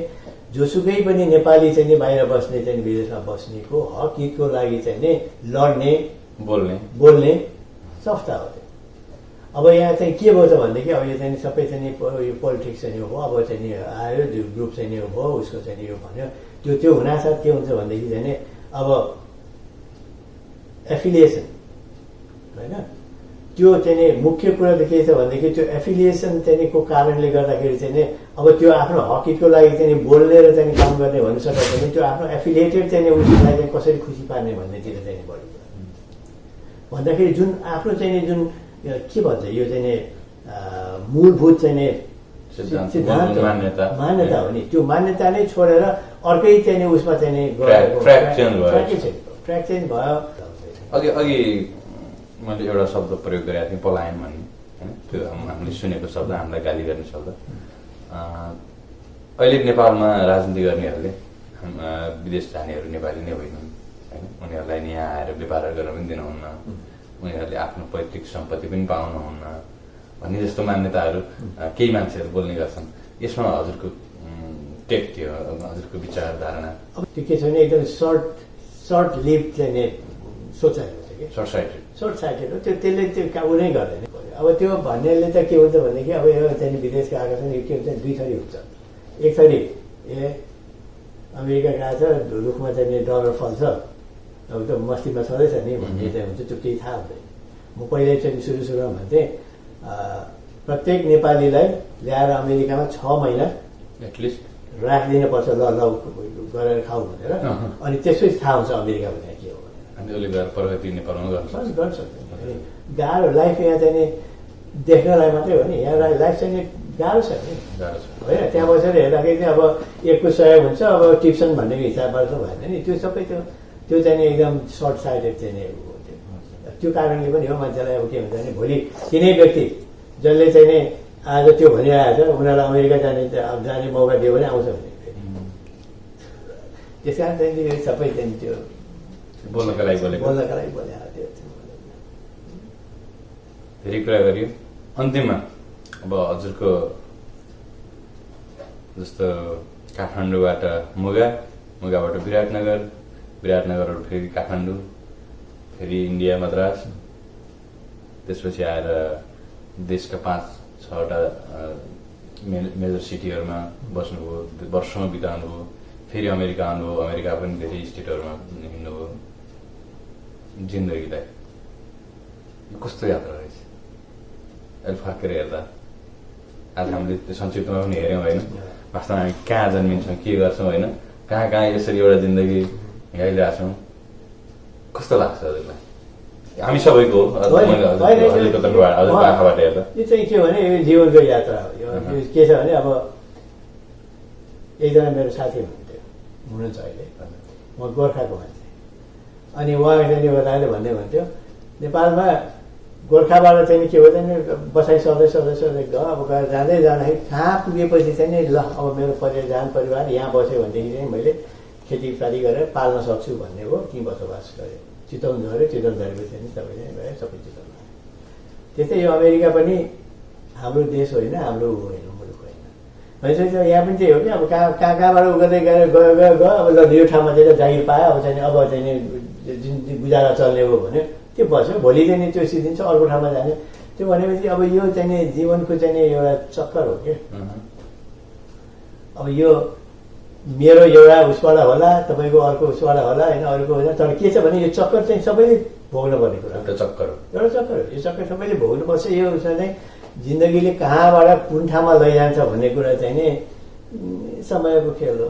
जोसुकै पनि नेपाली चाहिँ बाहिर बस्ने चाहिँ विदेशमा बस्नेको हक हितको लागि चाहिँ लड्ने बोल्ने संस्था हो। अब यहाँ चाहिँ के भयो त भनेदेखि अब यो चाहिँ सबै चाहिँ यो पोलिटिक्स चाहिँ हो, अब चाहिँ आयो ग्रुप चाहिँ हो भयो उसको चाहिँ यो भन्यो त्यो हुनासाथ के हुन्छ भनेदेखि चाहिँ अब एफिलिएसन होइन, त्यो चाहिँ मुख्य कुरा त के छ भनेदेखि त्यो एफिलिएसन चाहिँ को कारणले गर्दाखेरि चाहिँ अब त्यो आफ्नो हक हितको लागि चाहिँ बोल्ने र चाहिँ काम गर्ने भन्नु सक्दैन, त्यो आफ्नो एफिलिएटेड चाहिँ उसलाई चाहिँ कसरी खुसी पार्ने भन्नेतिर चाहिँ बढी भन्दाखेरि जुन आफ्नो चाहिँ जुन के भन्छ यो चाहिँ मूलभूत चाहिँ सिद्धान्त मान्यता हो नि, त्यो मान्यता नै छोडेर अर्कै चाहिँ उसमा चाहिँ ट्र्याक चेन्ज भयो। अघि मैले एउटा शब्द प्रयोग गरेको थिएँ पलायन भन्ने होइन, त्यो हामीले सुनेको शब्द, हामीलाई गाली गर्ने शब्द। अहिले नेपालमा राजनीति गर्नेहरूले विदेश जानेहरू नेपाली नै होइनन् होइन, उनीहरूलाई यहाँ आएर व्यापार गर्न पनि दिनुहुन्न, उनीहरूले आफ्नो पैतृक सम्पत्ति पनि पाउनुहुन्न भन्ने जस्तो मान्यताहरू केही मान्छेहरू बोल्ने गर्छन्। यसमा हजुरको टेक थियो, हजुरको विचार धारणा? अब त्यो के छ भने एकदम सर्ट लिभ चाहिँ सोचाइ हुन्छ कि सर्ट साइटेड हो, त्यसले त्यो काम नै गर्दैन। अब त्यो भन्नेले त के हुन्छ भनेदेखि अब यो चाहिँ विदेशको आएको छ नि के हुन्छ, दुई थरी हुन्छ। एक थरी अमेरिका गएको छ, रुखमा चाहिँ डलर फल्छ, अब त्यो मस्तीमा छँदैछ नि भन्ने चाहिँ हुन्छ, त्यो केही थाहा हुँदैन। म पहिल्यै चाहिँ सुरुमा भन्थेँ प्रत्येक नेपालीलाई ल्याएर अमेरिकामा 6 महिना राखिदिनु पर्छ ल गरेर खाऊ भनेर अनि त्यसपछि थाहा हुन्छ अमेरिका भने के हो भनेर अनि उसले गएर प्रगति नेपालमा गर्न सक्छ गाह्रो लाइफ यहाँ चाहिँ नि देख्नलाई मात्रै हो नि यहाँ लाइफ चाहिँ नि गाह्रो छ नि होइन त्यहाँ बसेर हेर्दाखेरि चाहिँ अब एकको सहयोग हुन्छ अब टिप्सन भन्ने हिसाबबाट त भएन नि त्यो सबै त्यो चाहिँ नि एकदम सर्ट साइडेड चाहिँ नि त्यो कारणले पनि हो मान्छेलाई अब के हुन्छ भने भोलि तिनै व्यक्ति जसले चाहिँ नि आज त्यो भनिरहेको छ उनीहरूलाई अमेरिका जाने मौका दियो भने आउँछ भने त्यस कारण चाहिँ यो सबै चाहिँ त्यो बोल्नका लागि बोले त्यो धेरै कुरा गरियो अन्तिममा अब हजुरको जस्तो काठमाडौँबाट मुगाबाट विराटनगरबाट फेरि काठमाडौँ फेरि इन्डिया मद्रास त्यसपछि आएर देशका 5-6वटा मेजर सिटीहरूमा बस्नुभयो वर्षौँ बिताउनुभयो फेरि अमेरिका आउनुभयो अमेरिका पनि धेरै स्टेटहरूमा हिँड्नुभयो जिन्दगीलाई कस्तो यात्रा रहेछ अहिले फर्केर हेर्दा आज हामीले त्यो संक्षिप्तमा पनि हेऱ्यौँ होइन वास्तवमा हामी कहाँ जन्मिन्छौँ के गर्छौँ होइन कहाँ कहाँ यसरी एउटा जिन्दगी हिँडाइरहेको छौँ कस्तो लाग्छ हजुरलाई हामी सबैको आँखाबाट हेर्दा यो चाहिँ के भने यो जीवनको यात्रा हो यो के छ भने अब एकजना मेरो साथी हुनुहुन्छ अहिले म गोर्खाको मान्छे अनि उहाँ चाहिँ उहाँले भन्नुहुन्थ्यो नेपालमा गोर्खाबाट चाहिँ के हो भने बसाइ सधैँ गयो अब गएर जाँदाखेरि कहाँ पुगेपछि चाहिँ नि ल अब मेरो परिवार यहाँ बस्यो भनेदेखि चाहिँ मैले खेतीपाती गरेर पाल्न सक्छु भन्ने हो ती बसोबास गरेँ चितवन झऱ्यो चितवन झरेपछि नि सबैले गयो सबै चितवन त्यस्तै यो अमेरिका पनि हाम्रो देश होइन हाम्रो होइन मुलुक होइन भनेपछि यहाँ पनि त्यही हो कि अब कहाँबाट गर्दै गयो अब ल यो ठाउँमा चाहिँ जागिर पायो अब चाहिँ अब चाहिँ जुन गुजारा चल्ने हो भने त्यो बस्यो भोलि चाहिँ नि त्यो सिद्धिन्छ अर्को ठाउँमा जाने त्यो भनेपछि अब यो चाहिँ नि जीवनको चाहिँ नि एउटा चक्कर हो क्या अब यो मेरो एउटा उसबाट होला तपाईँको अर्को उसबाट होला होइन अरूको होइन तर के छ भने यो चक्कर चाहिँ सबैले भोग्नु पर्ने कुरा एउटा चक्कर हो यो चक्कर सबैले भोग्नुपर्छ यो उसमा चाहिँ जिन्दगीले कहाँबाट कुन ठाउँमा लैजान्छ भन्ने कुरा चाहिँ नि समयको खेल हो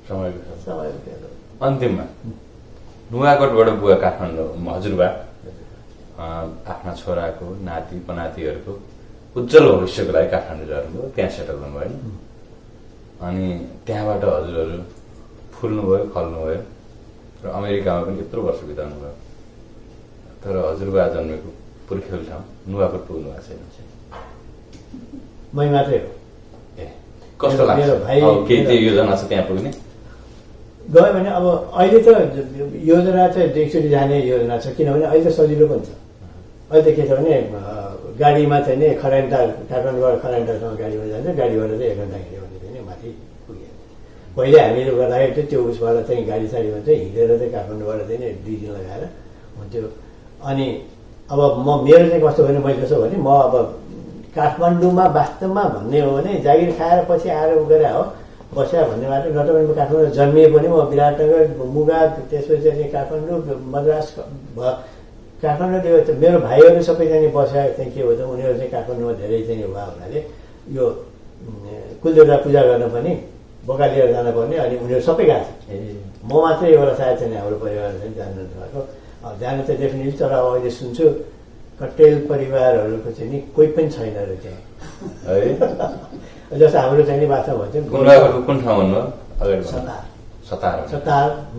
समयको खेल हो अन्तिममा नुवाकोटबाट बुवा काठमाडौँ हजुरबा आफ्ना छोराको नाति पनातिहरूको उज्जवल भविष्यको लागि काठमाडौँ झर्नुभयो त्यहाँ सेटल हुनुभयो अनि त्यहाँबाट हजुरहरू फुल्नुभयो खल्नुभयो र अमेरिकामा पनि यत्रो वर्ष बिताउनु भयो तर हजुरबा जन्मेको पुर्खेल ठाउँ नुवाकोट पुग्नु भएको छैन मै मात्रै हो ए कस्तो लाग्छ केही त्यो योजना छ त्यहाँ पुग्ने गयो भने अब अहिले त योजना चाहिँ एकचोटि जाने योजना छ किनभने अहिले त सजिलो पनि छ अहिले त के छ भने गाडीमा चाहिँ नि काठमाडौँबाट खरान्टासम्म गाडीमा जान्छ गाडीबाट चाहिँ 1 घन्टा हिँड्यो भने चाहिँ माथि पुग्यो पहिले हामीले गर्दाखेरि चाहिँ त्यो उसबाट चाहिँ गाडी साडीमा चाहिँ हिँडेर चाहिँ काठमाडौँबाट चाहिँ 2 दिन लगाएर हुन्थ्यो अनि अब मेरो चाहिँ कस्तो भने मैले कसो भने म अब काठमाडौँमा वास्तवमा भन्ने हो भने जागिर खाएर पछि आएर उ गरे हो बस्या भन्ने मात्रै न त म काठमाडौँ जन्मिए पनि म विराटनगर मुगा त्यसपछि चाहिँ काठमाडौँ मद्रास काठमाडौँ मेरो भाइहरू सबै चाहिँ बस्या चाहिँ के हो त उनीहरू चाहिँ काठमाडौँमा धेरै चाहिँ भयो हुनाले यो कुलदेवता पूजा गर्न पनि बोका लिएर जानुपर्ने अनि उनीहरू सबै गएको छ म मात्रै एउटा सायद चाहिँ हाम्रो परिवार चाहिँ जानु भएको जानु त डेफिनेटली तर अब अहिले सुन्छु कट्टेल परिवारहरूको चाहिँ नि कोही पनि छैन अरे त्यहाँ है जस्तो हाम्रो चाहिँ नि बाछा भन्छ कुन ठाउँ भन्नु सतार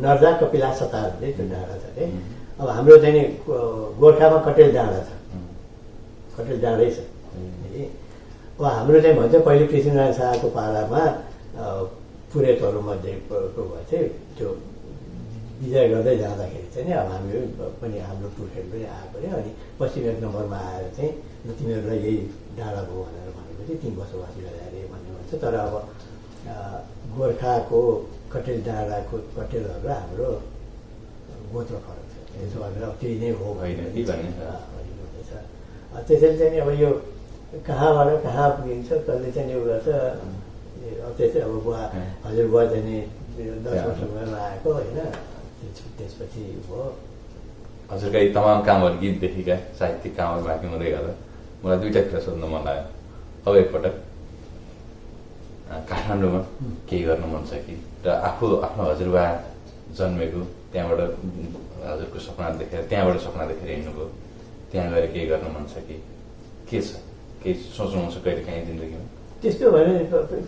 नर्जा कपिला सतार भन्ने त्यो डाँडा छ अरे अब हाम्रो चाहिँ नि गोर्खामा कटेल डाँडा छ कटेल डाँडै छ अब हाम्रो चाहिँ भन्छ पहिले पृथ्वीनारायण शाहको पालामा पुरेतहरू मध्येको भएको थियो त्यो विजय गर्दै जाँदाखेरि चाहिँ अब हामी पनि हाम्रो पुर्खेल पनि आएको अरे अनि पश्चिम 1 नम्बरमा आएर चाहिँ तिमीहरूलाई यही डाँडा भयो भनेर भनेपछि 3 बसोबास गरे अरे भन्ने भन्छ तर अब गोर्खाको कटेल डाँडाको कटेलहरू हाम्रो गोत्र फरक छ त्यसो भनेर त्यही नै हो होइन त्यसैले चाहिँ अब यो कहाँबाट कहाँ पुगिन्छ कसले चाहिँ यो गर्छ त्यस्तै अब बुवा हजुर बुवा चाहिँ 10 वर्ष भएर आएको होइन त्यसपछि भयो हजुरका यी तमाम कामहरू गीतदेखिका साहित्यिक कामहरू बाँकी हुँदै गर्दा मलाई 2टा कुरा सोध्न मन लाग्यो अब एकपटक काठमाडौँमा केही गर्न मन छ कि र आफ्नो हजुरबा जन्मेको त्यहाँबाट हजुरको सपना देखेर त्यहाँबाट सपना देखेर हिँड्नुभयो त्यहाँ गएर केही गर्न मन छ कि के छ केही सोच्नुहुन्छ कहिले काहीँ जिन्दगीमा त्यस्तो भने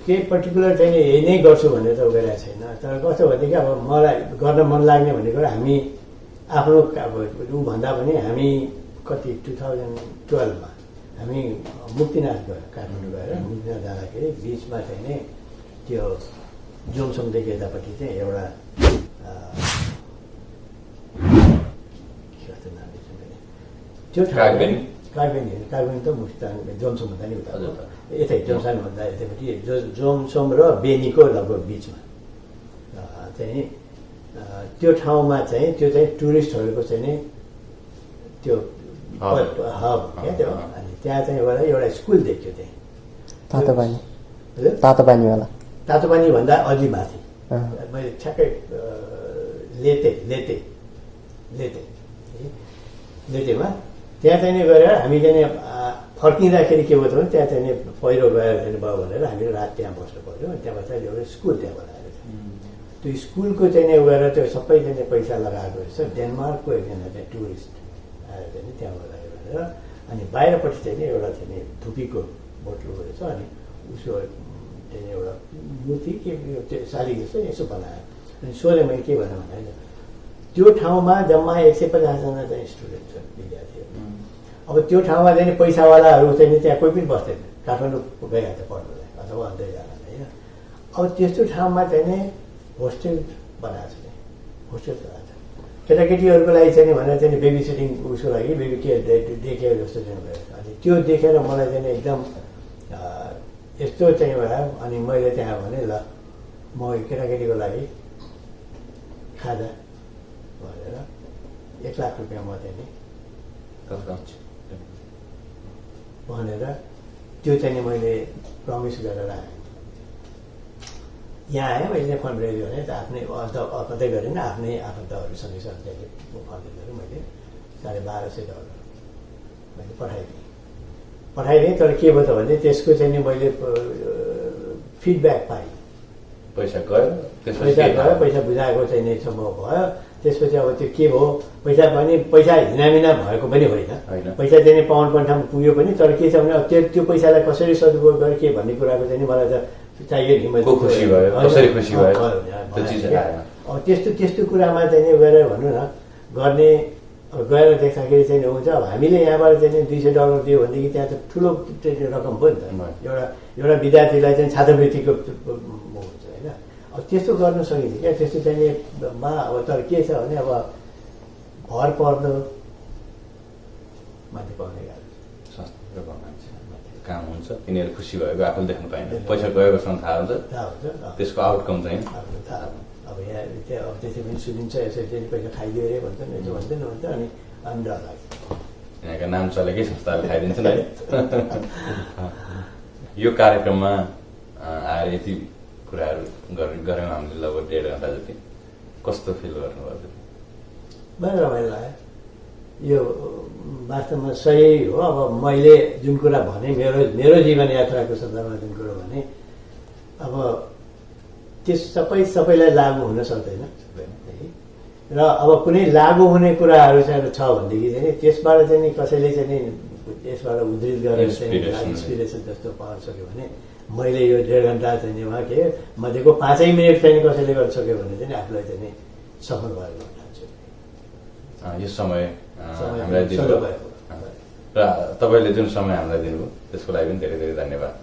केही पर्टिकुलर चाहिँ यही नै गर्छु भन्ने त गरिरहेको छैन तर कस्तो भनेदेखि अब मलाई गर्न मन लाग्ने भनेको हामी आफ्नो अब ऊभन्दा पनि हामी कति 2012मा हामी मुक्तिनाथ गयो काठमाडौँ गएर मुक्तिनाथ जाँदाखेरि बिचमा चाहिँ नि त्यो जोमसोमदेखि यतापट्टि चाहिँ एउटा कस्तो नाम त्यो कागबेन त मुक्तिनाथ जोमसोमभन्दा नि उता यतै जोमसानभन्दा यतापट्टि जोमसोम र बेनीको लगभग बिचमा चाहिँ त्यो ठाउँमा चाहिँ त्यो चाहिँ टुरिस्टहरूको चाहिँ नि त्यो हब क्या त्यो अनि त्यहाँ चाहिँ एउटा स्कुल देख्यो त्यहाँ तातो पानीवाला तातो पानी भन्दा अझै माथि मैले ठ्याक्कै लेतेमा त्यहाँ चाहिँ गएर हामी चाहिँ फर्किँदाखेरि के भयो भने त्यहाँ चाहिँ पहिरो गएर चाहिँ भयो भनेर हामीले रात त्यहाँ बस्नु पर्यो त्यहाँबाट चाहिँ एउटा स्कुल त्यहाँ बनाएको थियो त्यो स्कुलको चाहिँ गएर त्यो सबै चाहिँ पैसा लगाएको रहेछ डेनमार्कको एकजना चाहिँ टुरिस्ट आएर चाहिँ त्यहाँ लगायो भनेर अनि बाहिरपट्टि चाहिँ एउटा चाहिँ धुपीको बोटलो रहेछ अनि उसको चाहिँ एउटा मूर्ति के त्यो शालिग जस्तो यसो बनायो अनि सोधेँ मैले के भनेँ भने त्यो ठाउँमा जम्मा 150जना चाहिँ स्टुडेन्ट छ विद्यार्थीहरू अब त्यो ठाउँमा चाहिँ पैसावालाहरू चाहिँ त्यहाँ कोही पनि बस्दैन काठमाडौँ गइहाल्छ पढ्नुलाई अथवा अन्दै जान होइन अब त्यस्तो ठाउँमा चाहिँ होस्टेल बनाएको छ होस्टेल चलाएको छ केटाकेटीहरूको लागि चाहिँ भनेर चाहिँ बेबी सिटिङ उसको लागि बेबी केयर डे केयर जस्तो चाहिँ भयो अनि त्यो देखेर मलाई चाहिँ एकदम यस्तो चाहिँ भयो अनि मैले त्यहाँ भने ल म केटाकेटीको लागि खाजा भनेर 1 लाख रुपियाँ म चाहिँ नि भनेर त्यो चाहिँ मैले प्रमिस गरेर आएँ यहाँ आएँ मैले फन्ड रेज गरेँ आफ्नै कतै गरेँ आफ्नै आफन्तहरूसँग चाहिँ फन्ड गरेँ मैले $1250 मैले पठाइदिएँ तर के भयो त भने त्यसको चाहिँ नि मैले फिडब्याक पाएँ पैसा गयो पैसा बुझाएको चाहिँ नै सम्भव भयो त्यसपछि अब त्यो के भयो पैसा पनि पैसा हिनामिना भएको पनि होइन पैसा चाहिँ पाउनुपर्ने ठाउँमा पुग्यो पनि तर के छ भने अब त्यो पैसालाई कसरी सदुपयोग गरे के भन्ने कुराको चाहिँ मलाई त चाहियो नि मैले अब त्यस्तो कुरामा चाहिँ गएर भनौँ न गर्ने गएर देख्दाखेरि चाहिँ हुन्छ अब हामीले यहाँबाट चाहिँ $200 दियो भनेदेखि त्यहाँ त ठुलो रकम भयो नि त एउटा विद्यार्थीलाई चाहिँ छात्रवृत्तिको हुन्छ होइन अब त्यस्तो गर्न सकिन्छ क्या त्यस्तो चाहिँ मा अब तर के छ भने अब भर पर्दो माथि पाउने गाह्रो काम हुन्छ तिनीहरू खुसी भएको आफूले देख्न पाइन्छ पैसा गएकोसँग थाहा हुन्छ त्यसको आउटकम चाहिँ अब यहाँ त्यहाँ अब त्यसै पनि सुनिन्छ यसरी चाहिँ पैसा खाइदियो अरे भन्छन् यसो भन्दैन भन्छ अनि डर लाग्छ यहाँका नाम चलेकै संस्थाले खाइदिन्छन् है यो कार्यक्रममा आएर यति कुराहरू गऱ्यौँ हामीले लगभग 1.5 घन्टा जति कस्तो फिल गर्नुभयो मलाई रमाइलो लाग्यो यो वास्तवमा सही हो अब मैले जुन कुरा भने मेरो जीवन यात्राको सन्दर्भमा जुन कुरो भने अब त्यस सबैलाई लागू हुन सक्दैन र अब कुनै लागू हुने कुराहरू चाहिँ छ भनेदेखि चाहिँ त्यसबाट चाहिँ कसैले चाहिँ त्यसबाट उद्धृत गरेर चाहिँ इन्सपिरेसन जस्तो पाउन सक्यो भने मैले यो 1.5 घन्टा चाहिँ उहाँ के मध्येको 5 मिनट चाहिँ कसैले गर्न सक्यो भने चाहिँ आफूलाई चाहिँ सफल भएको ठान्छु यो समय हामीलाई दिनुभयो र तपाईँले जुन समय हामीलाई दिनुभयो त्यसको लागि पनि धेरै धेरै धन्यवाद